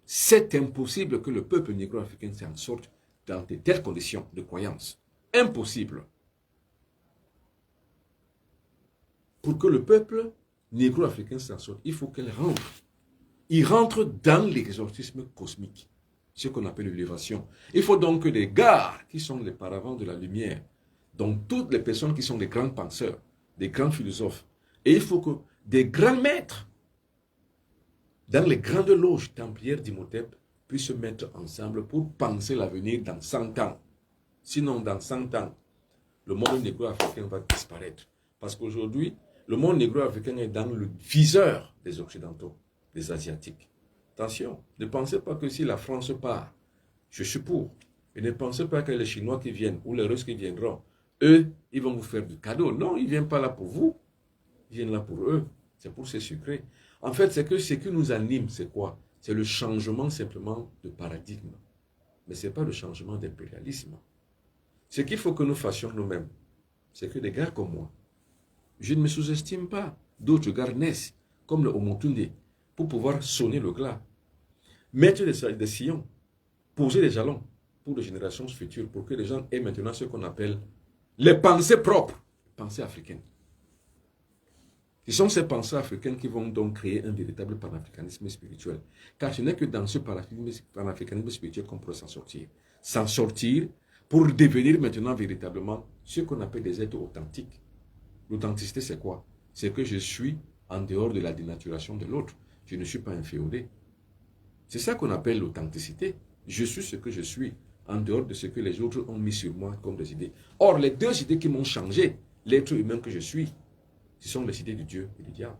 C'est impossible que le peuple négro-africain s'en sorte dans de telles conditions de croyance. Impossible. Pour que le peuple négro-africain s'en sorte, il faut qu'elle rentre. Il rentre dans l'exorcisme cosmique, ce qu'on appelle l'élévation. Il faut donc que des gars qui sont les paravents de la lumière, donc toutes les personnes qui sont des grands penseurs, des grands philosophes, et il faut que des grands maîtres, dans les grandes loges templières d'Imhotep, puissent se mettre ensemble pour penser l'avenir dans 100 ans. Sinon, dans 100 ans, le monde négro-africain va disparaître. Parce qu'aujourd'hui, le monde négro-africain est dans le viseur des Occidentaux, des Asiatiques. Attention, ne pensez pas que si la France part, je suis pour. Et ne pensez pas que les Chinois qui viennent ou les Russes qui viendront, eux, ils vont vous faire du cadeau. Non, ils ne viennent pas là pour vous. Ils viennent là pour eux. C'est pour ces secrets. En fait, c'est que ce qui nous anime, c'est quoi? C'est le changement simplement de paradigme. Mais ce n'est pas le changement d'impérialisme. Ce qu'il faut que nous fassions nous-mêmes, c'est que des gars comme moi, je ne me sous-estime pas. D'autres gars naissent, comme le Omotunde, pour pouvoir sonner le glas, mettre des sillons, poser des jalons pour les générations futures, pour que les gens aient maintenant ce qu'on appelle les pensées propres, pensées africaines. Ce sont ces pensées africaines qui vont donc créer un véritable panafricanisme spirituel. Car ce n'est que dans ce panafricanisme spirituel qu'on pourra s'en sortir. S'en sortir pour devenir maintenant véritablement ce qu'on appelle des êtres authentiques. L'authenticité, c'est quoi? C'est que je suis en dehors de la dénaturation de l'autre. Je ne suis pas inféodé. C'est ça qu'on appelle l'authenticité. Je suis ce que je suis, en dehors de ce que les autres ont mis sur moi comme des idées. Or, les deux idées qui m'ont changé, l'être humain que je suis, ce sont les idées de Dieu et du diable.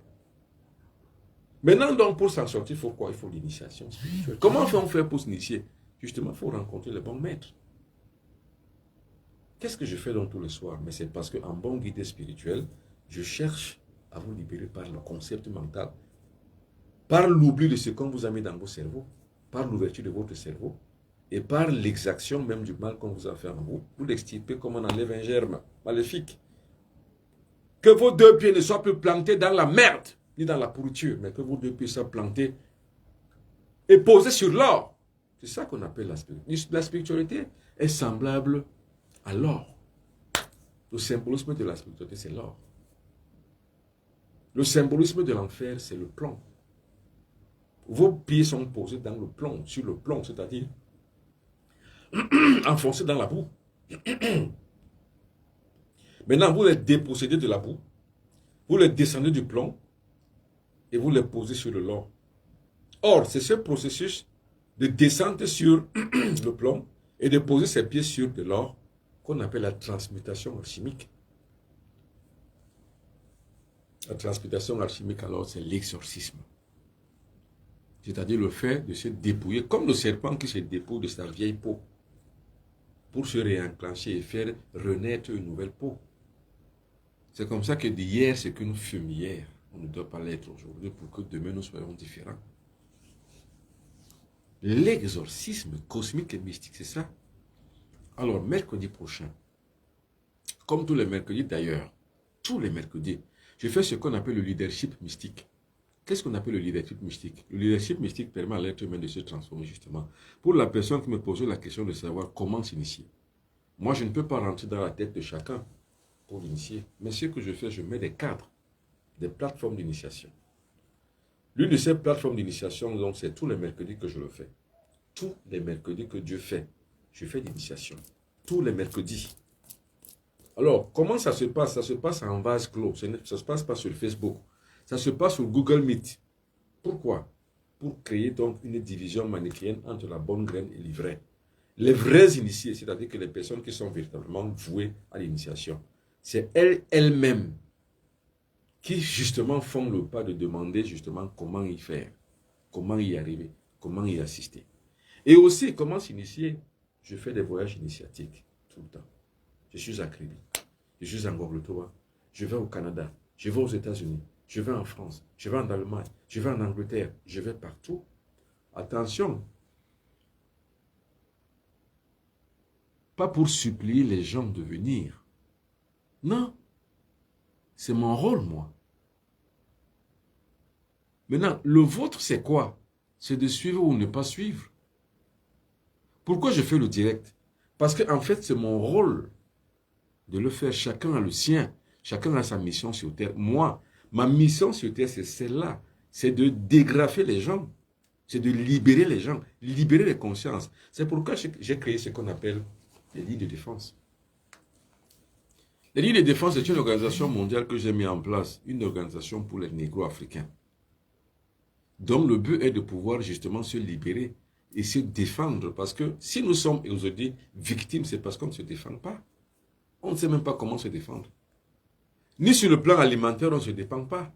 Maintenant, donc, pour s'en sortir, il faut quoi? Il faut l'initiation spirituelle. Comment on fait pour s'initier? Justement, il faut rencontrer le bon maître. Qu'est-ce que je fais donc tous les soirs? Mais c'est parce qu'en bon guide spirituel, je cherche à vous libérer par le concept mental, par l'oubli de ce qu'on vous a mis dans vos cerveaux, par l'ouverture de votre cerveau, et par l'exaction même du mal qu'on vous a fait en vous, pour l'extirper comme on enlève un germe maléfique. Que vos deux pieds ne soient plus plantés dans la merde, ni dans la pourriture, mais que vos deux pieds soient plantés et posés sur l'or. C'est ça qu'on appelle la spiritualité. La spiritualité est semblable à l'or. Le symbolisme de la spiritualité, c'est l'or. Le symbolisme de l'enfer, c'est le plomb. Vos pieds sont posés dans le plomb, sur le plomb, c'est-à-dire enfoncés dans la boue. Maintenant, vous les dépossédez de la boue, vous les descendez du plomb et vous les posez sur le l'or. Or, c'est ce processus de descente sur le plomb et de poser ses pieds sur de l'or qu'on appelle la transmutation alchimique. La transmutation alchimique, alors, c'est l'exorcisme. C'est-à-dire le fait de se dépouiller, comme le serpent qui se dépouille de sa vieille peau, pour se réenclencher et faire renaître une nouvelle peau. C'est comme ça que d'hier, ce que nous fûmes hier, on ne doit pas l'être aujourd'hui pour que demain nous soyons différents. L'exorcisme cosmique et mystique, c'est ça. Alors, mercredi prochain, comme tous les mercredis d'ailleurs, tous les mercredis, je fais ce qu'on appelle le leadership mystique. Qu'est-ce qu'on appelle le leadership mystique? Le leadership mystique permet à l'être humain de se transformer justement. Pour la personne qui me posait la question de savoir comment s'initier. Moi, je ne peux pas rentrer dans la tête de chacun pour l'initier. Mais ce que je fais, je mets des cadres, des plateformes d'initiation. L'une de ces plateformes d'initiation, donc, c'est tous les mercredis que je le fais. Tous les mercredis que Dieu fait, je fais l'initiation. Tous les mercredis. Alors, comment ça se passe? Ça se passe en vase clos. Ça ne se passe pas sur Facebook. Ça se passe sur Google Meet. Pourquoi? Pour créer donc une division manichéenne entre la bonne graine et l'ivraie. Les vrais initiés, c'est-à-dire que les personnes qui sont véritablement vouées à l'initiation, c'est elles-mêmes qui justement font le pas de demander justement comment y faire, comment y arriver, comment y assister. Et aussi, comment s'initier? Je fais des voyages initiatiques tout le temps. Je suis à Kribi, je suis en Angleterre, je vais au Canada, je vais aux États-Unis, je vais en France, je vais en Allemagne, je vais en Angleterre, je vais partout. Attention, pas pour supplier les gens de venir. Non, c'est mon rôle, moi. Maintenant, le vôtre, c'est quoi? C'est de suivre ou ne pas suivre. Pourquoi je fais le direct? Parce qu'en fait, c'est mon rôle de le faire. Chacun a le sien. Chacun a sa mission sur Terre. Moi, ma mission sur Terre, c'est celle-là. C'est de dégrafer les gens. C'est de libérer les gens. Libérer les consciences. C'est pourquoi j'ai créé ce qu'on appelle les lignes de défense. Les lignes de défense, c'est une organisation mondiale que j'ai mis en place. Une organisation pour les négro-africains. Donc, le but est de pouvoir justement se libérer et se défendre. Parce que si nous sommes aujourd'hui victimes, c'est parce qu'on ne se défend pas. On ne sait même pas comment se défendre. Ni sur le plan alimentaire, on ne se défend pas.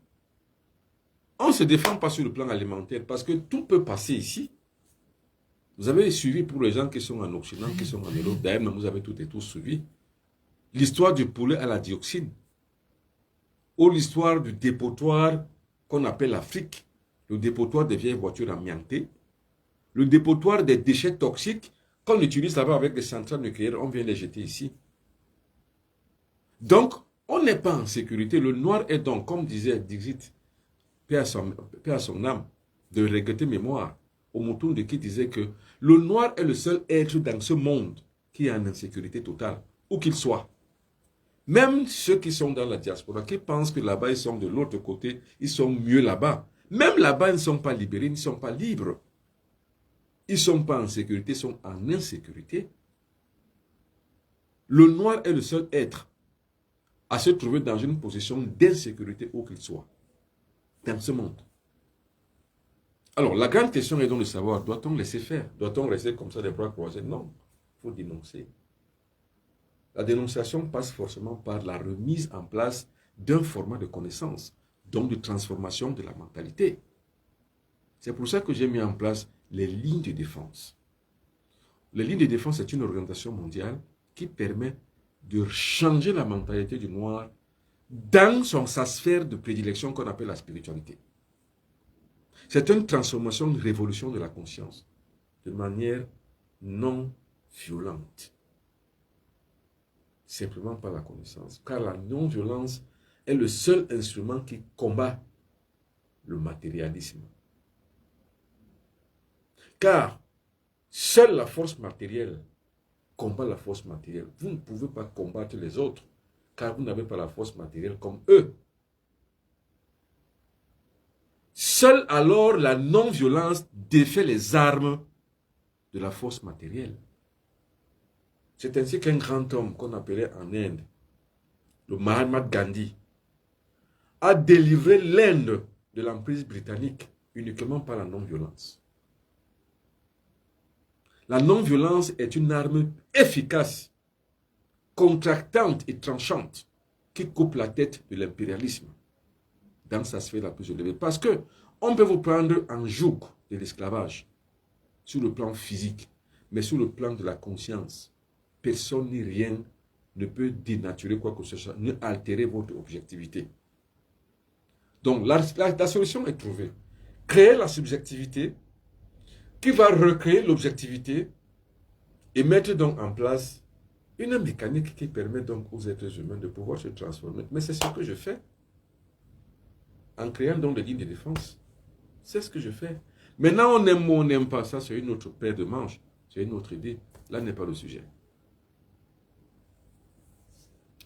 On ne se défend pas sur le plan alimentaire parce que tout peut passer ici. Vous avez suivi pour les gens qui sont en Occident, qui sont en Europe. D'ailleurs, vous avez toutes et tous suivi. L'histoire du poulet à la dioxine. Ou l'histoire du dépotoir qu'on appelle l'Afrique. Le dépotoir des vieilles voitures amiantées. Le dépotoir des déchets toxiques qu'on utilise là-bas avec des centrales nucléaires. On vient les jeter ici. Donc, on n'est pas en sécurité. Le noir est donc, comme disait Dixit, paix à son âme, de regretter mémoire, Omotunde qui disait que le noir est le seul être dans ce monde qui est en insécurité totale, où qu'il soit. Même ceux qui sont dans la diaspora, qui pensent que là-bas, ils sont de l'autre côté, ils sont mieux là-bas. Même là-bas, ils ne sont pas libérés, ils ne sont pas libres. Ils ne sont pas en sécurité, ils sont en insécurité. Le noir est le seul être à se trouver dans une position d'insécurité où qu'il soit, dans ce monde. Alors, la grande question est donc de savoir, doit-on laisser faire? Doit-on rester comme ça, les bras croisés? Non, il faut dénoncer. La dénonciation passe forcément par la remise en place d'un format de connaissance, donc de transformation de la mentalité. C'est pour ça que j'ai mis en place les lignes de défense. Les lignes de défense, c'est une organisation mondiale qui permet de changer la mentalité du noir dans sa sphère de prédilection qu'on appelle la spiritualité. C'est une transformation, une révolution de la conscience de manière non violente. Simplement par la connaissance. Car la non-violence est le seul instrument qui combat le matérialisme. Car seule la force matérielle combat la force matérielle. Vous ne pouvez pas combattre les autres, car vous n'avez pas la force matérielle comme eux. Seule alors la non-violence défait les armes de la force matérielle. C'est ainsi qu'un grand homme qu'on appelait en Inde, le Mahatma Gandhi, a délivré l'Inde de l'emprise britannique uniquement par la non-violence. La non-violence est une arme efficace, contractante et tranchante qui coupe la tête de l'impérialisme dans sa sphère la plus élevée. Parce que on peut vous prendre en joug de l'esclavage sur le plan physique, mais sur le plan de la conscience, personne ni rien ne peut dénaturer quoi que ce soit, ni altérer votre objectivité. Donc la solution est trouvée. Créer la subjectivité qui va recréer l'objectivité et mettre donc en place une mécanique qui permet donc aux êtres humains de pouvoir se transformer. Mais c'est ce que je fais. en créant donc des lignes de défense. C'est ce que je fais. Maintenant, on aime ou on n'aime pas, ça c'est une autre paire de manches, c'est une autre idée. Là n'est pas le sujet.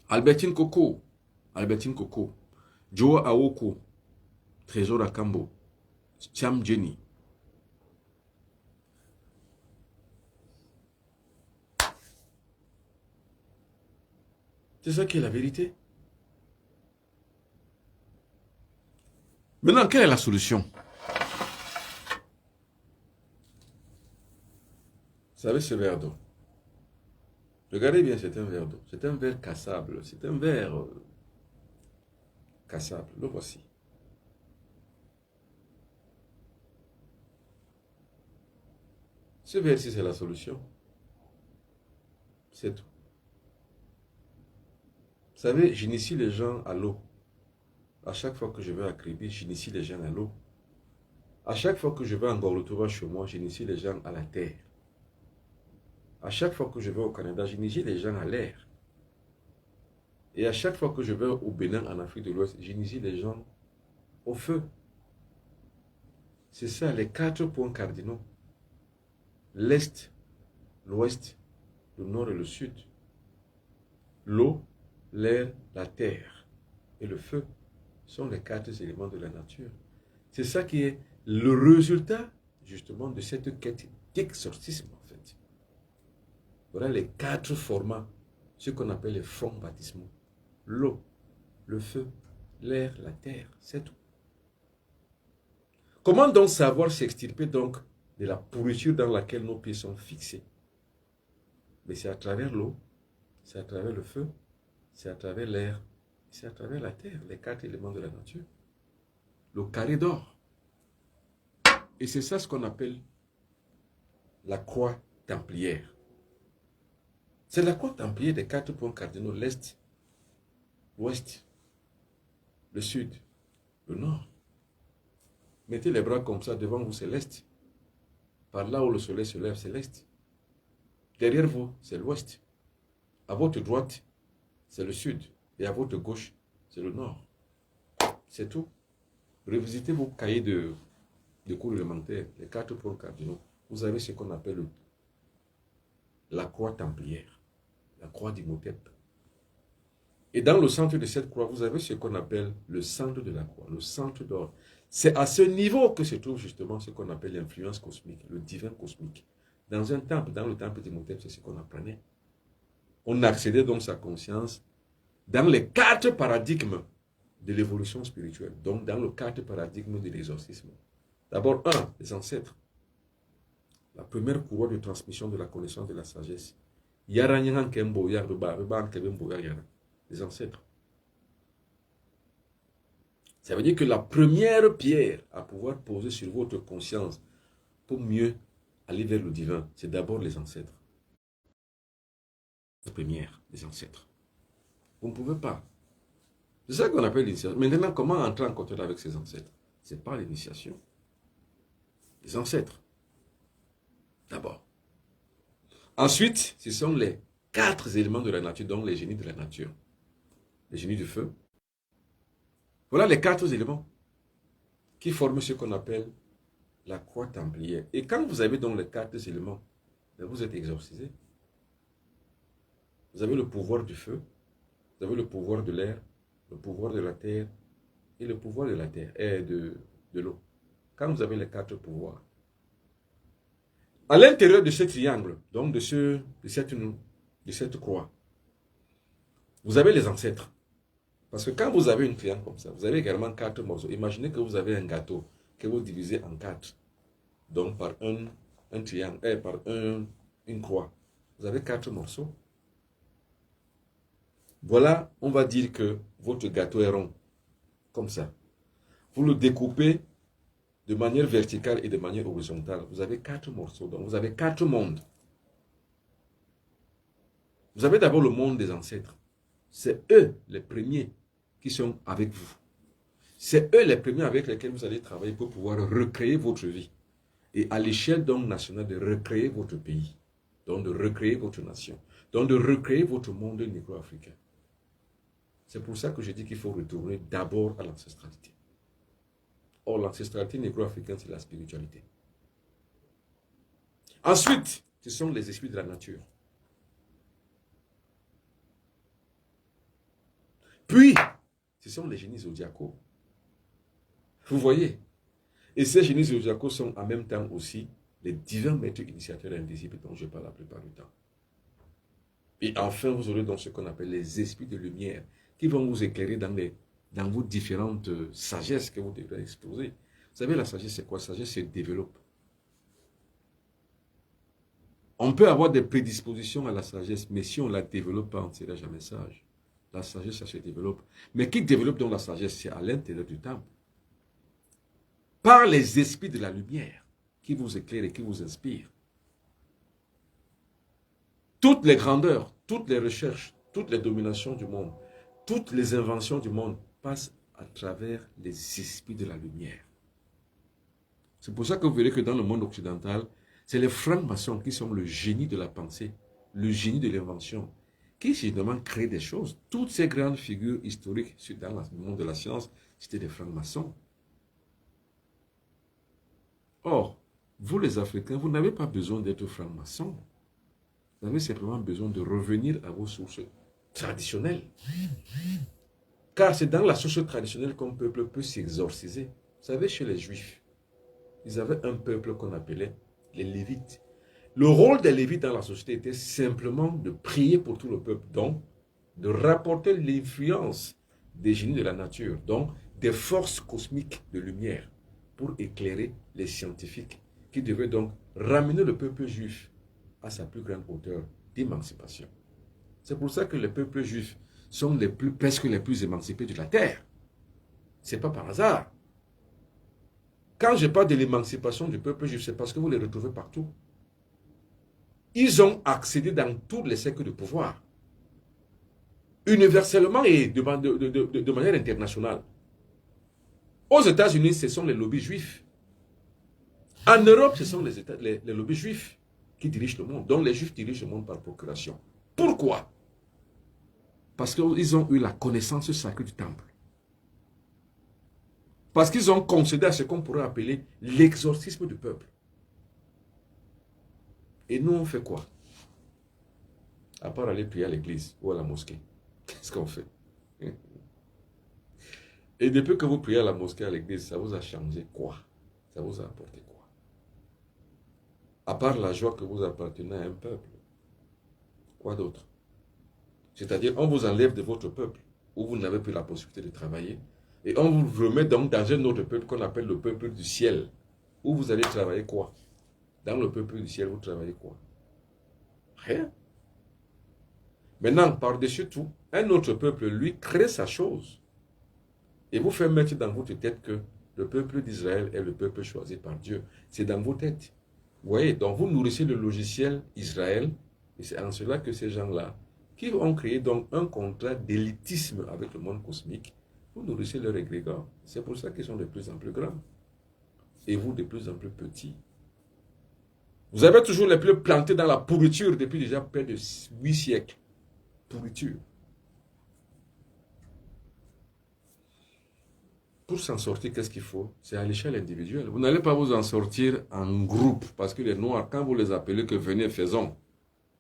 Albertine Coco, Joe Aoko, Trésor Akambo, Cham Jenny. C'est ça qui est la vérité. Maintenant, quelle est la solution? Vous savez ce verre d'eau? Regardez bien, c'est un verre d'eau. C'est un verre cassable. C'est un verre cassable. Le voici. Ce verre-ci, c'est la solution. C'est tout. Vous savez, j'initie les gens à l'eau. À chaque fois que je vais à Kribi, j'initie les gens à l'eau. À chaque fois que je vais en Gorlotova chez moi, j'initie les gens à la terre. À chaque fois que je vais au Canada, j'initie les gens à l'air. Et à chaque fois que je vais au Bénin, en Afrique de l'Ouest, j'initie les gens au feu. C'est ça, les 4 points cardinaux. L'Est, l'Ouest, le Nord et le Sud. L'eau, l'air, la terre et le feu sont les 4 éléments de la nature. C'est ça qui est le résultat, justement, de cette quête d'exorcisme, en fait. Voilà les 4 formats, ce qu'on appelle les formes baptismaux. L'eau, le feu, l'air, la terre, c'est tout. Comment donc savoir s'extirper donc de la pourriture dans laquelle nos pieds sont fixés? Mais c'est à travers l'eau, c'est à travers le feu, c'est à travers l'air, c'est à travers la terre, les 4 éléments de la nature. Le carré d'or. Et c'est ça ce qu'on appelle la croix templière. C'est la croix templière des 4 points cardinaux, l'Est, l'Ouest, le Sud, le Nord. Mettez les bras comme ça, devant vous, c'est l'Est. Par là où le soleil se lève, c'est l'Est. Derrière vous, c'est l'Ouest. À votre droite, c'est le Sud. Et à votre gauche, c'est le Nord. C'est tout. Revisitez vos cahiers de cours élémentaires, les 4 points cardinaux. Vous avez ce qu'on appelle la croix templière, la croix d'Imhotep. Et dans le centre de cette croix, vous avez ce qu'on appelle le centre de la croix, le centre d'or. C'est à ce niveau que se trouve justement ce qu'on appelle l'influence cosmique, le divin cosmique. Dans un temple, dans le temple d'Imhotep, c'est ce qu'on apprenait. On accédait donc sa conscience dans les 4 paradigmes de l'évolution spirituelle, donc dans le 4 paradigmes de l'exorcisme. D'abord, 1, les ancêtres. La première courroie de transmission de la connaissance de la sagesse. Les ancêtres. Ça veut dire que la première pierre à pouvoir poser sur votre conscience pour mieux aller vers le divin, c'est d'abord les ancêtres. La première, les ancêtres. Vous ne pouvez pas. C'est ça qu'on appelle l'initiation. Maintenant, comment entrer en contact avec ses ancêtres? C'est pas l'initiation. Les ancêtres. D'abord. Ensuite, ce sont les 4 éléments de la nature, donc les génies de la nature. Les génies du feu. Voilà les 4 éléments qui forment ce qu'on appelle la croix templière. Et quand vous avez donc les 4 éléments, vous êtes exorcisé. Vous avez le pouvoir du feu, vous avez le pouvoir de l'air, le pouvoir de la terre et le pouvoir de la terre et de l'eau. Quand vous avez les 4 pouvoirs, à l'intérieur de ce triangle, donc de cette croix, vous avez les ancêtres. Parce que quand vous avez une triangle comme ça, vous avez également 4 morceaux. Imaginez que vous avez un gâteau que vous divisez en 4. Donc par un triangle, par une croix. Vous avez 4 morceaux. Voilà, on va dire que votre gâteau est rond. Comme ça. Vous le découpez de manière verticale et de manière horizontale. Vous avez 4 morceaux. Donc vous avez 4 mondes. Vous avez d'abord le monde des ancêtres. C'est eux les premiers qui sont avec vous. C'est eux les premiers avec lesquels vous allez travailler pour pouvoir recréer votre vie. Et à l'échelle donc nationale, de recréer votre pays. Donc de recréer votre nation. Donc de recréer votre monde négro-africain. C'est pour ça que je dis qu'il faut retourner d'abord à l'ancestralité. Or, l'ancestralité négro-africaine, c'est la spiritualité. Ensuite, ce sont les esprits de la nature. Puis, ce sont les génies zodiacaux. Vous voyez? Et ces génies zodiacaux sont en même temps aussi les divins maîtres initiateurs invisibles dont je parle la plupart du temps. Et enfin, vous aurez donc ce qu'on appelle les esprits de lumière qui vont vous éclairer dans vos différentes sagesses que vous devrez exposer. Vous savez, la sagesse, c'est quoi? La sagesse se développe. On peut avoir des prédispositions à la sagesse, mais si on ne la développe pas, on ne sera jamais sage. La sagesse, ça se développe. Mais qui développe donc la sagesse? C'est à l'intérieur du temple. Par les esprits de la lumière qui vous éclairent et qui vous inspirent. Toutes les grandeurs, toutes les recherches, toutes les dominations du monde, toutes les inventions du monde passent à travers les esprits de la lumière. C'est pour ça que vous verrez que dans le monde occidental, c'est les francs-maçons qui sont le génie de la pensée, le génie de l'invention, qui généralement créent des choses. Toutes ces grandes figures historiques dans le monde de la science, c'était des francs-maçons. Or, vous les Africains, vous n'avez pas besoin d'être franc-maçon. Vous avez simplement besoin de revenir à vos sources traditionnelles. Car c'est dans la source traditionnelle qu'un peuple peut s'exorciser. Vous savez, chez les Juifs, ils avaient un peuple qu'on appelait les Lévites. Le rôle des Lévites dans la société était simplement de prier pour tout le peuple, donc de rapporter l'influence des génies de la nature, donc des forces cosmiques de lumière, pour éclairer les scientifiques, qui devaient donc ramener le peuple juif à sa plus grande hauteur d'émancipation. C'est pour ça que les peuples juifs sont presque les plus émancipés de la terre. Ce n'est pas par hasard. Quand je parle de l'émancipation du peuple juif, c'est parce que vous les retrouvez partout. Ils ont accédé dans tous les cercles de pouvoir, universellement et de manière internationale. Aux États-Unis, ce sont les lobbies juifs. En Europe, ce sont les lobbies juifs qui dirigent le monde. Donc les juifs dirigent le monde par procuration. Pourquoi? Parce qu'ils ont eu la connaissance sacrée du temple. Parce qu'ils ont concédé à ce qu'on pourrait appeler l'exorcisme du peuple. Et nous, on fait quoi? À part aller prier à l'église ou à la mosquée. Qu'est-ce qu'on fait? Et depuis que vous priez à la mosquée, à l'église, ça vous a changé quoi? Ça vous a apporté quoi? À part la joie que vous appartenez à un peuple. Quoi d'autre? C'est-à-dire, on vous enlève de votre peuple, où vous n'avez plus la possibilité de travailler, et on vous remet donc dans un autre peuple qu'on appelle le peuple du ciel, où vous allez travailler quoi? Dans le peuple du ciel, vous travaillez quoi? Rien. Maintenant, par-dessus tout, un autre peuple, lui, crée sa chose. Et vous fait mettre dans votre tête que le peuple d'Israël est le peuple choisi par Dieu. C'est dans vos têtes. Vous voyez, donc vous nourrissez le logiciel Israël, et c'est en cela que ces gens-là, qui ont créé donc un contrat d'élitisme avec le monde cosmique, vous nourrissez leur égrégore. C'est pour ça qu'ils sont de plus en plus grands. Et vous de plus en plus petits. Vous avez toujours les pieds plantés dans la pourriture depuis déjà près de 8 siècles. Pourriture. Pour s'en sortir, qu'est-ce qu'il faut? C'est à l'échelle individuelle. Vous n'allez pas vous en sortir en groupe, parce que les Noirs, quand vous les appelez que venez, faisons,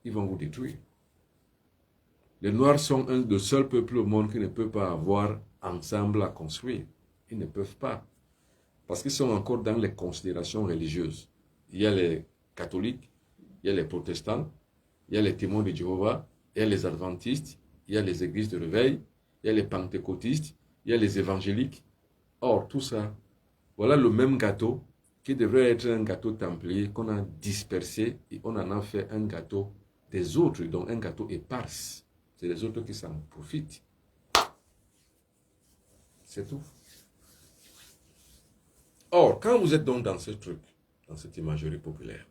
ils vont vous détruire. Les Noirs sont un des seuls peuples au monde qui ne peut pas avoir ensemble à construire. Ils ne peuvent pas. Parce qu'ils sont encore dans les considérations religieuses. Il y a les catholiques, il y a les protestants, il y a les témoins de Jéhovah, il y a les adventistes, il y a les églises de réveil, il y a les pentecôtistes, il y a les évangéliques. Or, tout ça, voilà le même gâteau qui devrait être un gâteau templier qu'on a dispersé et on en a fait un gâteau des autres, donc un gâteau éparse. C'est les autres qui s'en profitent. C'est tout. Or, quand vous êtes donc dans ce truc, dans cette imagerie populaire,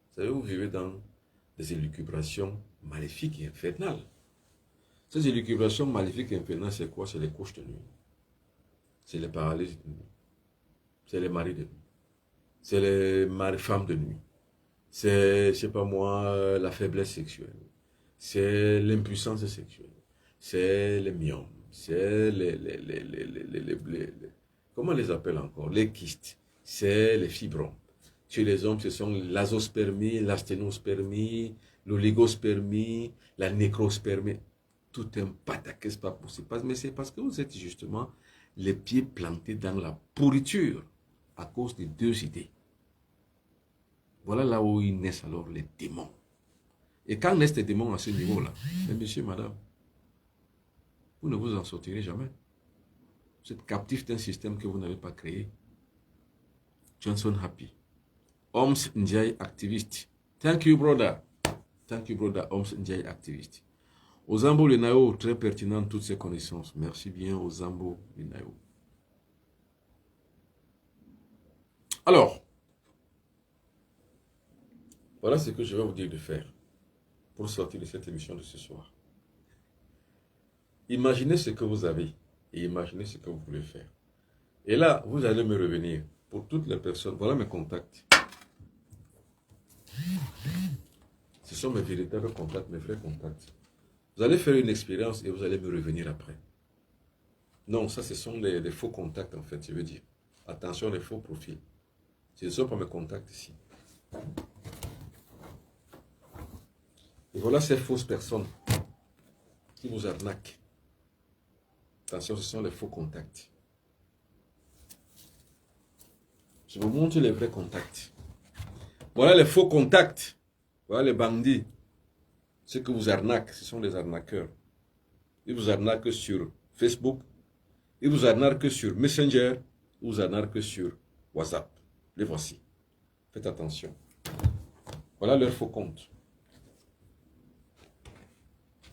vous savez, vous vivez dans des élucubrations maléfiques et infernales. Ces élucubrations maléfiques et infernales, c'est quoi? C'est les couches de nuit. C'est les paralyses de nuit. C'est les maris de nuit. C'est les femmes de nuit. C'est, je ne sais pas moi, la faiblesse sexuelle. C'est l'impuissance sexuelle. C'est les myomes. C'est Comment on les appelle encore? Les kystes, c'est les fibromes. Chez les hommes, ce sont l'azospermie, l'asténospermie, l'oligospermie, la nécrospermie. Tout un pataquès pas possible. Mais c'est parce que vous êtes justement les pieds plantés dans la pourriture à cause des deux idées. Voilà là où ils naissent alors les démons. Et quand naissent les démons à ce niveau-là, monsieur, madame, vous ne vous en sortirez jamais. Vous êtes captif d'un système que vous n'avez pas créé. Johnson Happy. Oms Ndiaye activiste. Thank you, brother. Thank you, brother. Oms Ndiaye activiste. Ozambo Lenayo, très pertinent toutes ces connaissances. Merci bien, Ozambo Lenayo. Alors, voilà ce que je vais vous dire de faire pour sortir de cette émission de ce soir. Imaginez ce que vous avez et imaginez ce que vous voulez faire. Et là, vous allez me revenir. Pour toutes les personnes, voilà mes contacts. Ce sont mes véritables contacts, mes vrais contacts. Vous allez faire une expérience et vous allez me revenir après. Non, ça, ce sont des faux contacts, en fait, je veux dire. Attention, les faux profils. Ce ne sont pas mes contacts ici. Et voilà ces fausses personnes qui vous arnaquent. Attention, ce sont les faux contacts. Je vous montre les vrais contacts. Voilà les faux contacts. Voilà les bandits. Ceux que vous arnaquent, ce sont les arnaqueurs. Ils vous arnaquent sur Facebook. Ils vous arnaquent sur Messenger. Ils vous arnaquent sur WhatsApp. Les voici. Faites attention. Voilà leurs faux comptes.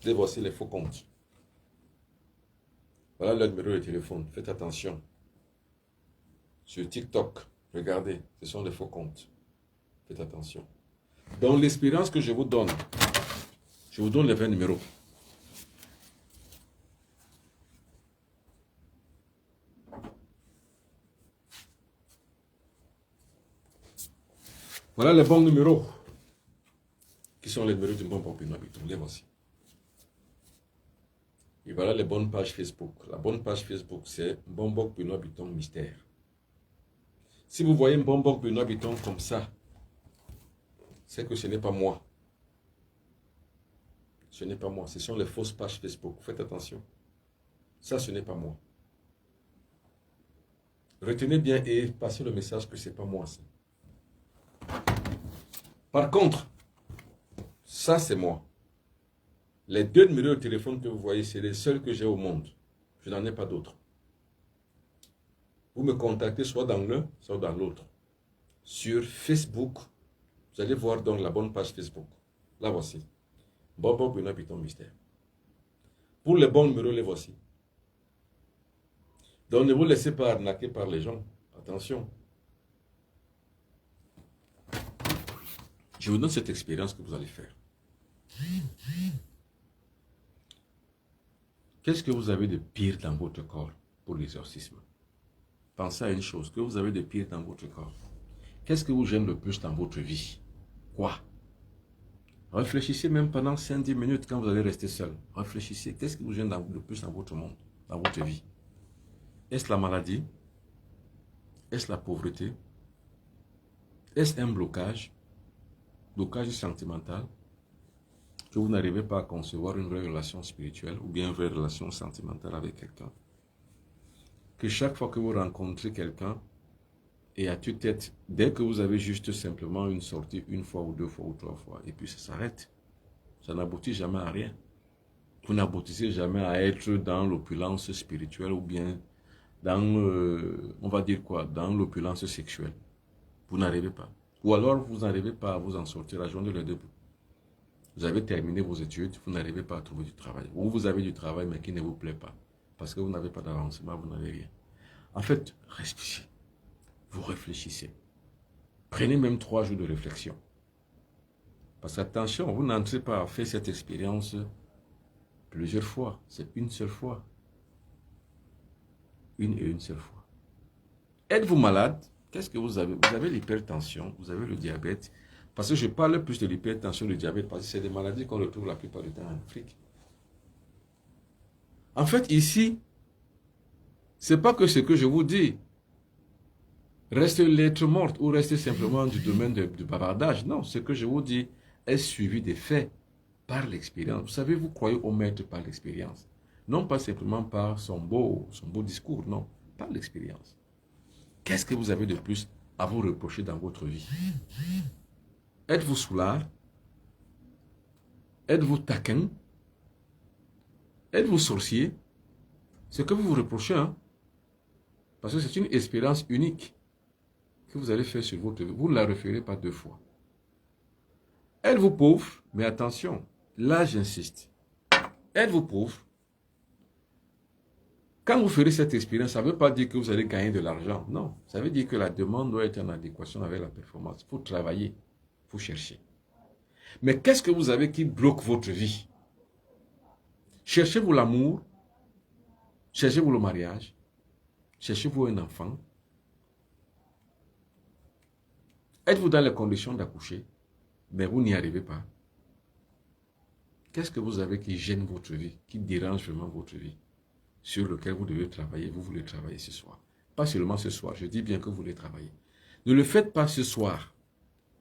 Les voici les faux comptes. Voilà leur numéro de téléphone. Faites attention. Sur TikTok, regardez, ce sont les faux comptes. Faites attention. Dans l'expérience que je vous donne les 20 numéros. Voilà les bons numéros. Qui sont les numéros du bon Benoît Bitton. Les voici. Et voilà les bonnes pages Facebook. La bonne page Facebook, c'est Bombok Benoît Bitton Mystère. Si vous voyez un Bombok Benoît Bitton comme ça, c'est que ce n'est pas moi. Ce n'est pas moi. Ce sont les fausses pages Facebook. Faites attention. Ça, ce n'est pas moi. Retenez bien et passez le message que ce n'est pas moi. Ça. Par contre, ça, c'est moi. Les deux numéros de téléphone que vous voyez, c'est les seuls que j'ai au monde. Je n'en ai pas d'autres. Vous me contactez soit dans l'un, soit dans l'autre. Sur Facebook, vous allez voir donc la bonne page Facebook. La voici. Bobo Benoît Bitton Mystère. Pour les bons numéros, les voici. Donc ne vous laissez pas arnaquer par les gens. Attention. Je vous donne cette expérience que vous allez faire. Qu'est-ce que vous avez de pire dans votre corps pour l'exorcisme? Pensez à une chose, que vous avez de pire dans votre corps. Qu'est-ce que vous gêne le plus dans votre vie? Quoi? Réfléchissez même pendant 5-10 minutes quand vous allez rester seul. Réfléchissez. Qu'est-ce qui vous gêne le plus dans votre monde, dans votre vie? Est-ce la maladie? Est-ce la pauvreté? Est-ce un blocage? Blocage sentimental? Que vous n'arrivez pas à concevoir une vraie relation spirituelle ou bien une vraie relation sentimentale avec quelqu'un? Que chaque fois que vous rencontrez quelqu'un, et à tue-tête, dès que vous avez juste simplement une sortie, une fois ou deux fois ou trois fois, et puis ça s'arrête. Ça n'aboutit jamais à rien. Vous n'aboutissez jamais à être dans l'opulence spirituelle ou bien dans, on va dire quoi, dans l'opulence sexuelle. Vous n'arrivez pas. Ou alors vous n'arrivez pas à vous en sortir, à joindre les deux bouts. Vous avez terminé vos études, vous n'arrivez pas à trouver du travail. Ou vous avez du travail mais qui ne vous plaît pas. Parce que vous n'avez pas d'avancement, vous n'avez rien. En fait, respirez. Vous réfléchissez. Prenez même 3 jours de réflexion. Parce qu'attention, vous n'entrez pas à faire cette expérience plusieurs fois. C'est une seule fois. Une seule fois. Êtes-vous malade? Qu'est-ce que vous avez? Vous avez l'hypertension, vous avez le diabète. Parce que je parle plus de l'hypertension et du diabète parce que c'est des maladies qu'on retrouve la plupart du temps en Afrique. En fait, ici, ce n'est pas que ce que je vous dis. reste lettre morte ou reste simplement du domaine du bavardage. Non, ce que je vous dis est suivi des faits par l'expérience. Vous savez, vous croyez au maître par l'expérience. Non pas simplement par son beau discours, non, par l'expérience. Qu'est-ce que vous avez de plus à vous reprocher dans votre vie? Êtes-vous soulard? Êtes-vous taquin? Êtes-vous sorcier? Ce que vous vous reprochez, hein? Parce que c'est une expérience unique que vous allez faire sur votre vie. Vous ne la referez pas deux fois. Êtes-vous pauvre? Mais attention, là j'insiste. Êtes-vous pauvre? Quand vous ferez cette expérience, ça ne veut pas dire que vous allez gagner de l'argent. Non, ça veut dire que la demande doit être en adéquation avec la performance. Il faut travailler, il faut chercher. Mais qu'est-ce que vous avez qui bloque votre vie? Cherchez-vous l'amour? Cherchez-vous le mariage? Cherchez-vous un enfant? Êtes-vous dans les conditions d'accoucher? Mais vous n'y arrivez pas. Qu'est-ce que vous avez qui gêne votre vie, qui dérange vraiment votre vie, sur lequel vous devez travailler, vous voulez travailler ce soir? Pas seulement ce soir, je dis bien que vous voulez travailler. Ne le faites pas ce soir.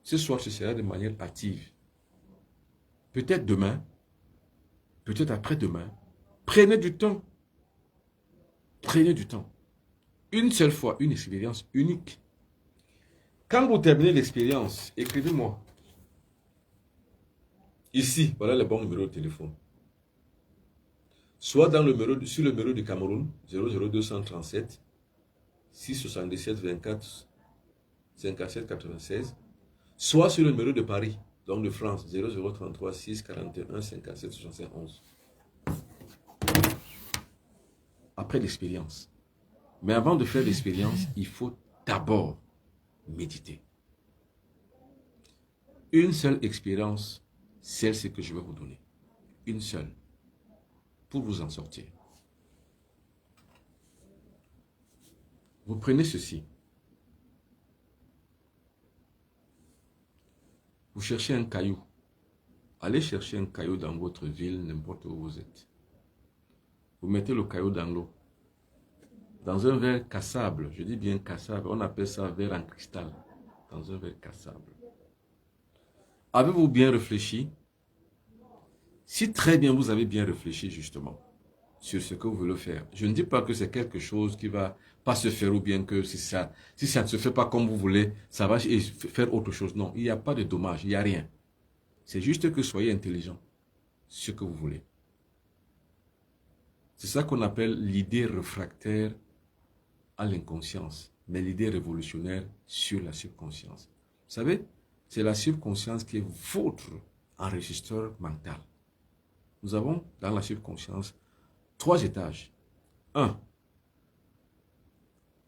Ce soir, ce sera de manière active. Peut-être demain, peut-être après-demain. Prenez du temps. Prenez du temps. Une seule fois, une expérience unique. Quand vous terminez l'expérience, écrivez-moi. Ici, voilà le bon numéro de téléphone. Soit dans sur le numéro du Cameroun, 00237 677 24 57 96. Soit sur le numéro de Paris, donc de France, 0033 641 57 71. Après l'expérience. Mais avant de faire l'expérience, il faut d'abord méditer. Une seule expérience, celle que je vais vous donner. Une seule. Pour vous en sortir. Vous prenez ceci. Vous cherchez un caillou. Allez chercher un caillou dans votre ville, n'importe où vous êtes. Vous mettez le caillou dans l'eau. Dans un verre cassable, je dis bien cassable, on appelle ça verre en cristal. Dans un verre cassable. Avez-vous bien réfléchi? Si très bien vous avez bien réfléchi justement sur ce que vous voulez faire, je ne dis pas que c'est quelque chose qui va pas se faire ou bien que si ça ne se fait pas comme vous voulez, ça va faire autre chose. Non, il n'y a pas de dommage, il n'y a rien. C'est juste que soyez intelligent, ce que vous voulez. C'est ça qu'on appelle l'idée réfractaire à l'inconscience, mais l'idée révolutionnaire sur la subconscience. Vous savez, c'est la subconscience qui est votre enregistreur mental. Nous avons dans la subconscience 3 étages. 1.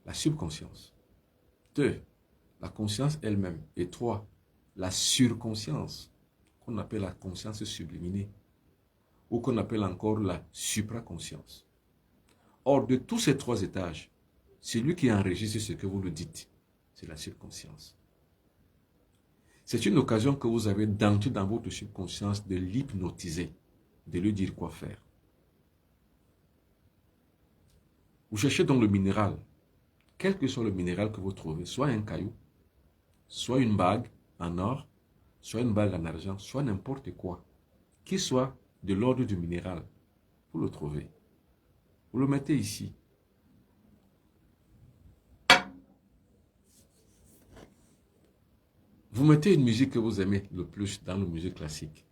La subconscience. 2. La conscience elle-même. Et 3. La surconscience, qu'on appelle la conscience subliminée, ou qu'on appelle encore la supraconscience. Or, de tous ces 3 étages, celui qui enregistre ce que vous le dites, c'est la subconscience. C'est une occasion que vous avez d'entrer dans votre subconscience de l'hypnotiser, de lui dire quoi faire. Vous cherchez donc le minéral, quel que soit le minéral que vous trouvez, soit un caillou, soit une bague en or, soit une bague en argent, soit n'importe quoi, qui soit de l'ordre du minéral, vous le trouvez. Vous le mettez ici. Vous mettez une musique que vous aimez le plus dans la musique classique.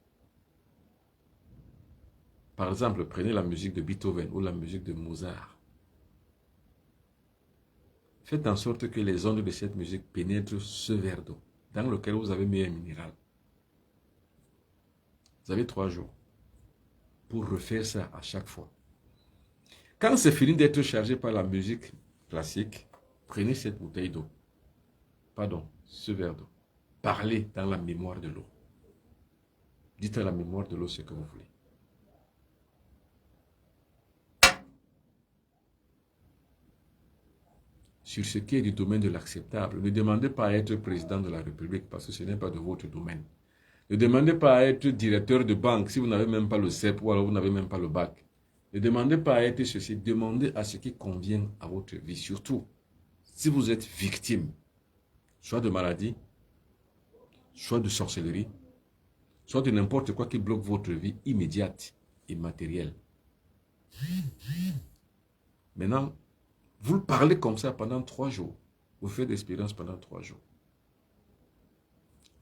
Par exemple, prenez la musique de Beethoven ou la musique de Mozart. Faites en sorte que les ondes de cette musique pénètrent ce verre d'eau dans lequel vous avez mis un minéral. Vous avez 3 jours pour refaire ça à chaque fois. Quand c'est fini d'être chargé par la musique classique, prenez cette bouteille d'eau. Pardon, ce verre d'eau. Parlez dans la mémoire de l'eau. Dites à la mémoire de l'eau ce que vous voulez. Sur ce qui est du domaine de l'acceptable, ne demandez pas à être président de la République parce que ce n'est pas de votre domaine. Ne demandez pas à être directeur de banque si vous n'avez même pas le CEP ou alors vous n'avez même pas le bac. Ne demandez pas à être ceci, demandez à ce qui convient à votre vie. Surtout, Si vous êtes victime, soit de maladie, soit de sorcellerie, soit de n'importe quoi qui bloque votre vie immédiate et matérielle. Maintenant, vous le parlez comme ça pendant 3 jours. Vous faites l'expérience pendant 3 jours.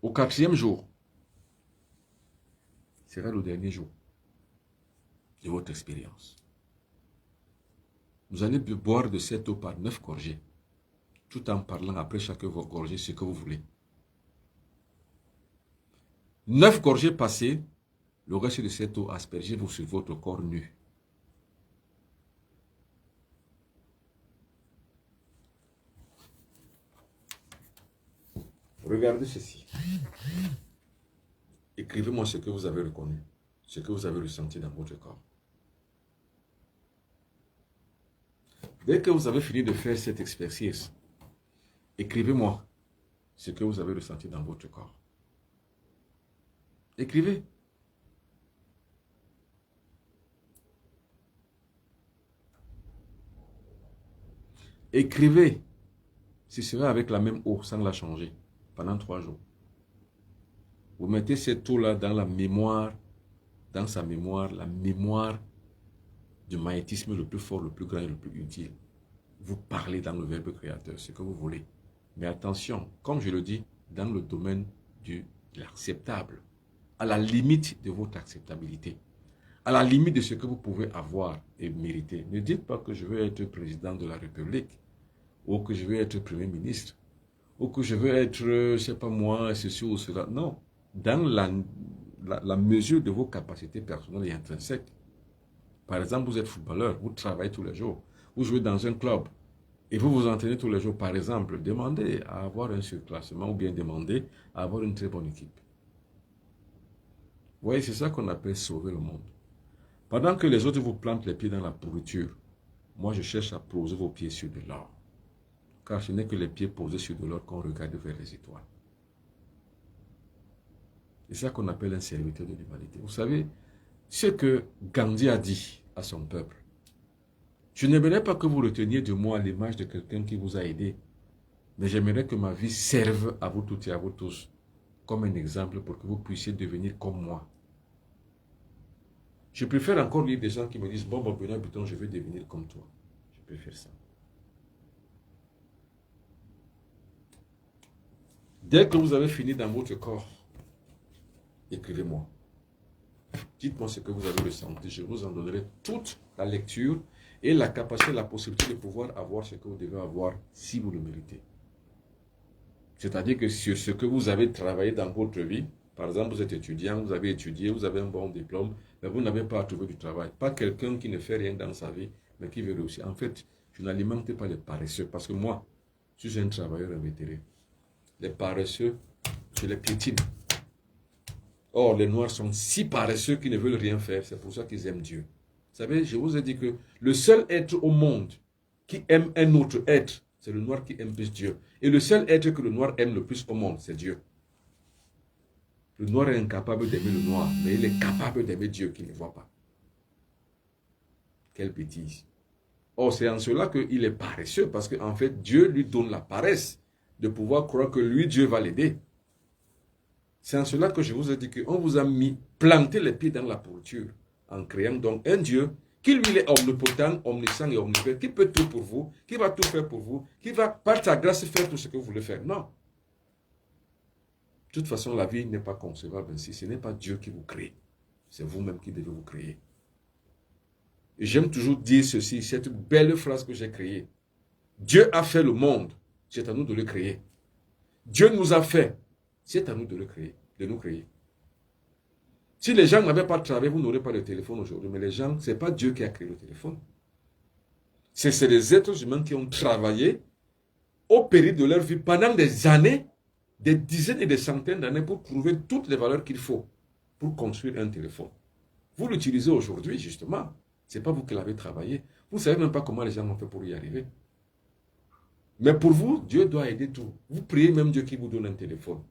Au 4e jour, sera le dernier jour de votre expérience. Vous allez boire de cette eau par 9 gorgées, tout en parlant après chaque gorgée ce que vous voulez. 9 gorgées passées, le reste de cette eau aspergez-vous sur votre corps nu. Regardez ceci. Écrivez-moi ce que vous avez reconnu, ce que vous avez ressenti dans votre corps. Dès que vous avez fini de faire cette exercice, écrivez-moi ce que vous avez ressenti dans votre corps. Écrivez. Écrivez. Ce sera avec la même eau, sans la changer, pendant 3 jours. Vous mettez cette eau-là dans la mémoire, dans sa mémoire, la mémoire du magnétisme le plus fort, le plus grand et le plus utile. Vous parlez dans le verbe créateur, ce que vous voulez. Mais attention, comme je le dis, dans le domaine de l'acceptable, à la limite de votre acceptabilité, à la limite de ce que vous pouvez avoir et mériter. Ne dites pas que je veux être président de la République, ou que je veux être premier ministre, ou que je veux être, je ne sais pas moi, ceci ou cela. Non, dans la mesure de vos capacités personnelles et intrinsèques. Par exemple, vous êtes footballeur, vous travaillez tous les jours, vous jouez dans un club, et vous vous entraînez tous les jours, par exemple, demandez à avoir un surclassement, ou bien demandez à avoir une très bonne équipe. Vous voyez, c'est ça qu'on appelle sauver le monde. Pendant que les autres vous plantent les pieds dans la pourriture, moi je cherche à poser vos pieds sur de l'or. Car ce n'est que les pieds posés sur de l'or qu'on regarde vers les étoiles. C'est ça qu'on appelle un serviteur de l'humanité. Vous savez, ce que Gandhi a dit à son peuple, je n'aimerais pas que vous reteniez de moi l'image de quelqu'un qui vous a aidé, mais j'aimerais que ma vie serve à vous toutes et à vous tous comme un exemple pour que vous puissiez devenir comme moi. Je préfère encore lire des gens qui me disent, bon, Benoît Bouton, je veux devenir comme toi. Je préfère ça. Dès que vous avez fini dans votre corps, écrivez-moi. Dites-moi ce que vous avez ressenti. Je vous en donnerai toute la lecture et la capacité, la possibilité de pouvoir avoir ce que vous devez avoir si vous le méritez. C'est-à-dire que sur ce que vous avez travaillé dans votre vie, par exemple, vous êtes étudiant, vous avez étudié, vous avez un bon diplôme, mais vous n'avez pas trouvé du travail. Pas quelqu'un qui ne fait rien dans sa vie, mais qui veut réussir. En fait, je n'alimente pas les paresseux, parce que moi, je suis un travailleur invétéré. Les paresseux, je les piétine. Or, les Noirs sont si paresseux qu'ils ne veulent rien faire. C'est pour ça qu'ils aiment Dieu. Vous savez, je vous ai dit que le seul être au monde qui aime un autre être, c'est le Noir qui aime plus Dieu. Et le seul être que le Noir aime le plus au monde, c'est Dieu. Le Noir est incapable d'aimer le Noir, mais il est capable d'aimer Dieu qu'il ne voit pas. Quelle bêtise. Or, c'est en cela qu'il est paresseux, parce qu'en fait, Dieu lui donne la paresse de pouvoir croire que lui, Dieu va l'aider. C'est en cela que je vous ai dit qu'on vous a planté les pieds dans la pourriture, en créant donc un Dieu qui lui est omnipotent, omniscient et omnipotent, qui peut tout pour vous, qui va tout faire pour vous, qui va par sa grâce faire tout ce que vous voulez faire. Non. De toute façon, la vie n'est pas concevable ainsi. Ce n'est pas Dieu qui vous crée. C'est vous-même qui devez vous créer. Et j'aime toujours dire ceci, cette belle phrase que j'ai créée. Dieu a fait le monde, c'est à nous de le créer. Dieu nous a fait, c'est à nous de le créer, de nous créer. Si les gens n'avaient pas travaillé, vous n'aurez pas de téléphone aujourd'hui. Mais les gens, ce n'est pas Dieu qui a créé le téléphone. C'est les êtres humains qui ont travaillé au péril de leur vie pendant des années, des dizaines et des centaines d'années pour trouver toutes les valeurs qu'il faut pour construire un téléphone. Vous l'utilisez aujourd'hui, justement. Ce n'est pas vous qui l'avez travaillé. Vous ne savez même pas comment les gens ont fait pour y arriver. Mais pour vous, Dieu doit aider tout. Vous priez même Dieu qui vous donne un téléphone.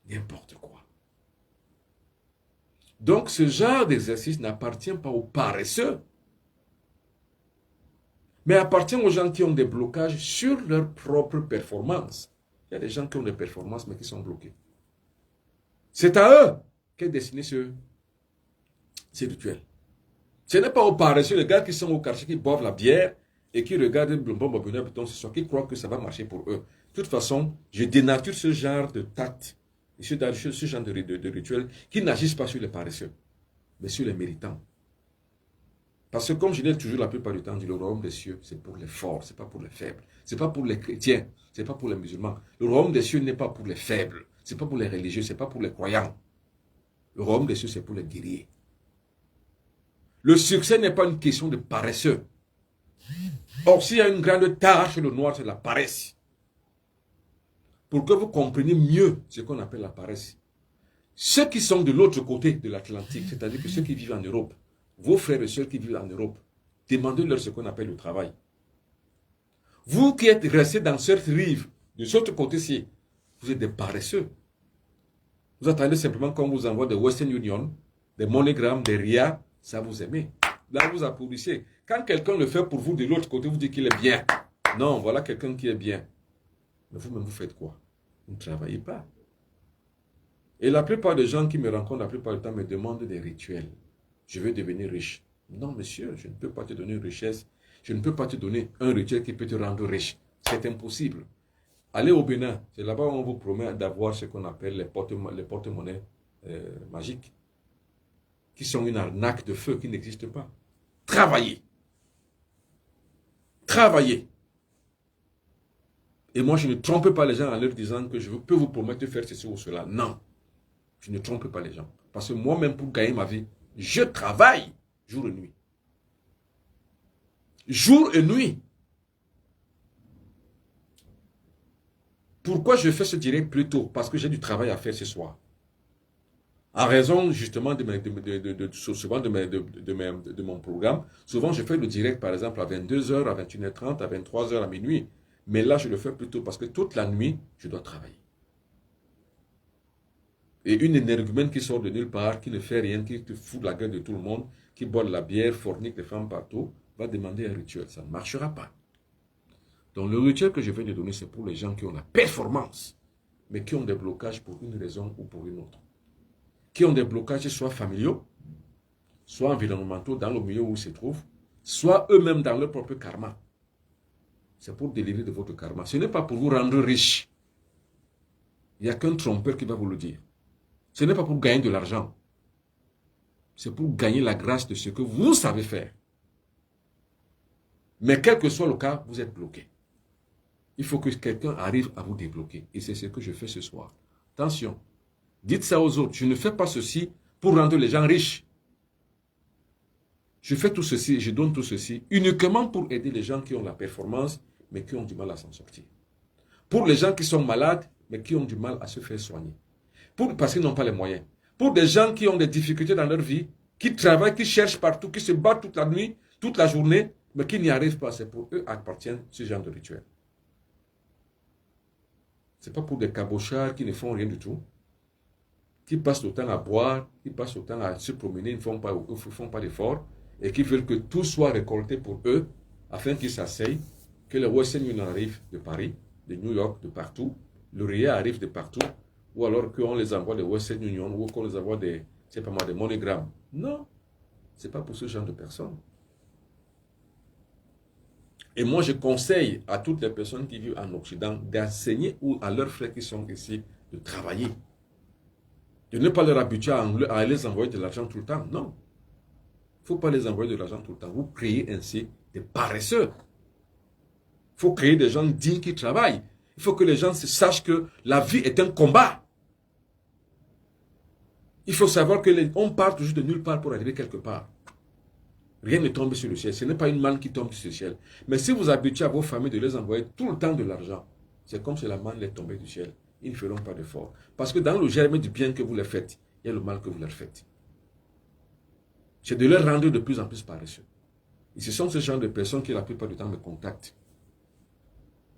N'importe quoi. Donc, ce genre d'exercice n'appartient pas aux paresseux. Mais appartient aux gens qui ont des blocages sur leur propre performance. Il y a des gens qui ont des performances, mais qui sont bloqués. C'est à eux qu'est destiné ces rituels. Ce n'est pas aux paresseux, les gars qui sont au quartier, qui boivent la bière et qui regardent le bon bonheur ce soir, qui croient que ça va marcher pour eux. De toute façon, je dénature ce genre de tact, ce genre de rituels qui n'agissent pas sur les paresseux, mais sur les méritants. Parce que comme je l'ai toujours la plupart du temps dit, le royaume des cieux, c'est pour les forts, c'est pas pour les faibles. C'est pas pour les chrétiens, c'est pas pour les musulmans. Le royaume des cieux n'est pas pour les faibles, c'est pas pour les religieux, c'est pas pour les croyants. Le royaume des cieux, c'est pour les guerriers. Le succès n'est pas une question de paresseux. Or, s'il y a une grande tâche, le noir, c'est la paresse. Pour que vous compreniez mieux ce qu'on appelle la paresse. Ceux qui sont de l'autre côté de l'Atlantique, c'est-à-dire que ceux qui vivent en Europe, vos frères et sœurs qui vivent en Europe, demandez-leur ce qu'on appelle le travail. Vous qui êtes restés dans cette rive, de cet autre côté-ci, vous êtes des paresseux. Vous attendez simplement qu'on vous envoie des Western Union, des MoneyGram, des RIA, ça vous aimez. Là, vous applaudissez. Quand quelqu'un le fait pour vous de l'autre côté, vous dites qu'il est bien. Non, voilà quelqu'un qui est bien. Mais vous-même, vous faites quoi? Vous ne travaillez pas. Et la plupart des gens qui me rencontrent, la plupart du temps, me demandent des rituels. Je veux devenir riche. Non, monsieur, je ne peux pas te donner une richesse. Je ne peux pas te donner un rituel qui peut te rendre riche. C'est impossible. Allez au Bénin. C'est là-bas où on vous promet d'avoir ce qu'on appelle les porte-monnaies magiques, qui sont une arnaque de feu qui n'existe pas. Travaillez. Travaillez. Et moi, je ne trompe pas les gens en leur disant que je peux vous promettre de faire ceci ou cela. Non. Je ne trompe pas les gens. Parce que moi-même, pour gagner ma vie, je travaille jour et nuit. Jour et nuit. Pourquoi je fais ce direct plus tôt? Parce que j'ai du travail à faire ce soir. En raison justement de mon programme, souvent je fais le direct par exemple à 22h, à 21h30, à 23h, à minuit. Mais là je le fais plus tôt parce que toute la nuit, je dois travailler. Et une énergumène qui sort de nulle part, qui ne fait rien, qui te fout la gueule de tout le monde, qui boit de la bière, fornique les femmes partout, va demander un rituel. Ça ne marchera pas. Donc le rituel que je viens de donner, c'est pour les gens qui ont la performance, mais qui ont des blocages pour une raison ou pour une autre. Qui ont des blocages soit familiaux, soit environnementaux dans le milieu où ils se trouvent, soit eux-mêmes dans leur propre karma. C'est pour délivrer de votre karma. Ce n'est pas pour vous rendre riche. Il n'y a qu'un trompeur qui va vous le dire. Ce n'est pas pour gagner de l'argent. C'est pour gagner la grâce de ce que vous savez faire. Mais quel que soit le cas, vous êtes bloqué. Il faut que quelqu'un arrive à vous débloquer. Et c'est ce que je fais ce soir. Attention. Dites ça aux autres. Je ne fais pas ceci pour rendre les gens riches. Je fais tout ceci, je donne tout ceci uniquement pour aider les gens qui ont la performance, mais qui ont du mal à s'en sortir. Pour les gens qui sont malades, mais qui ont du mal à se faire soigner. Parce qu'ils n'ont pas les moyens. Pour des gens qui ont des difficultés dans leur vie, qui travaillent, qui cherchent partout, qui se battent toute la nuit, toute la journée, mais qui n'y arrivent pas. C'est pour eux appartient ce genre de rituel. Ce n'est pas pour des cabochards qui ne font rien du tout, qui passent le temps à boire, qui passent le temps à se promener, ils ne font pas d'efforts, et qui veulent que tout soit récolté pour eux, afin qu'ils s'asseyent, que les Western Union arrivent de Paris, de New York, de partout, le RIA arrive de partout, ou alors qu'on les envoie des Western Union, ou qu'on les envoie des MoneyGram. Non, ce n'est pas pour ce genre de personnes. Et moi, je conseille à toutes les personnes qui vivent en Occident d'enseigner ou à leurs frères qui sont ici de travailler. De ne pas leur habituer à les envoyer de l'argent tout le temps. Non. Il ne faut pas les envoyer de l'argent tout le temps. Vous créez ainsi des paresseux. Il faut créer des gens dignes qui travaillent. Il faut que les gens sachent que la vie est un combat. Il faut savoir qu'on part toujours de nulle part pour arriver quelque part. Rien ne tombe sur le ciel. Ce n'est pas une manne qui tombe sur le ciel. Mais si vous habituez à vos familles de les envoyer tout le temps de l'argent, c'est comme si la manne est tombée du ciel. Ils ne feront pas d'effort. Parce que dans le germe du bien que vous leur faites, il y a le mal que vous leur faites. C'est de leur rendre de plus en plus paresseux. Et ce sont ce genre de personnes qui la plupart du temps me contactent.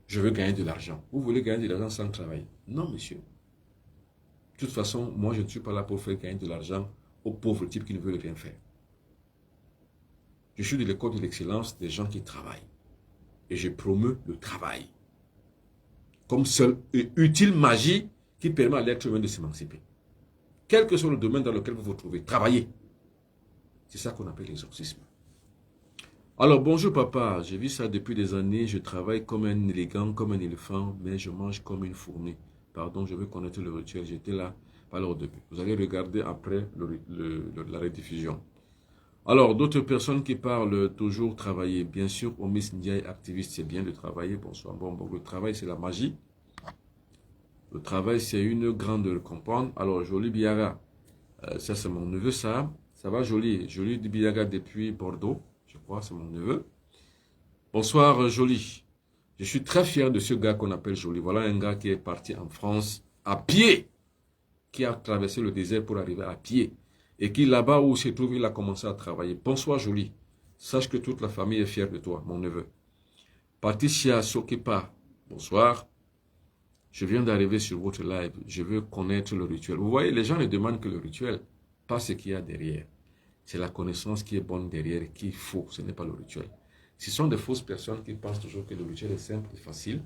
Je veux gagner de l'argent. Vous voulez gagner de l'argent sans travailler? Non, monsieur. De toute façon, moi je ne suis pas là pour faire gagner de l'argent aux pauvres types qui ne veulent rien faire. Je suis de l'école de l'excellence des gens qui travaillent. et je promeux le travail comme seule et utile magie qui permet à l'être humain de s'émanciper. Quel que soit le domaine dans lequel vous vous trouvez, travaillez. C'est ça qu'on appelle l'exorcisme. Alors, bonjour papa, j'ai vu ça depuis des années, je travaille comme un élégant, comme un éléphant, mais je mange comme une fourmi. Pardon, je veux connaître le rituel, j'étais là, pas là au début. Vous allez regarder après la rediffusion. Alors, d'autres personnes qui parlent toujours travailler. Bien sûr, Omis Ndiaye, activiste, c'est bien de travailler. Bonsoir. Bon, le travail, c'est la magie. Le travail, c'est une grande récompense. Alors, Jolie Biaga, ça c'est mon neveu, ça. Ça va, Jolie? Jolie Biaga depuis Bordeaux, je crois, c'est mon neveu. Bonsoir, Jolie. Je suis très fier de ce gars qu'on appelle Jolie. Voilà un gars qui est parti en France à pied, qui a traversé le désert pour arriver à pied. Et qui, là-bas où il se trouve, il a commencé à travailler. Bonsoir, Jolie. Sache que toute la famille est fière de toi, mon neveu. Patricia Sokepa, bonsoir. Je viens d'arriver sur votre live. Je veux connaître le rituel. Vous voyez, les gens ne demandent que le rituel, pas ce qu'il y a derrière. C'est la connaissance qui est bonne derrière, qu'il faut. Ce n'est pas le rituel. Ce sont des fausses personnes qui pensent toujours que le rituel est simple et facile.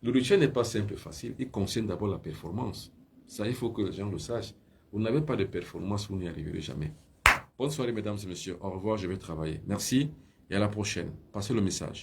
Le rituel n'est pas simple et facile. Il concerne d'abord la performance. Ça, il faut que les gens le sachent. Vous n'avez pas de performance, vous n'y arriverez jamais. Bonne soirée, mesdames et messieurs. Au revoir, je vais travailler. Merci et à la prochaine. Passez le message.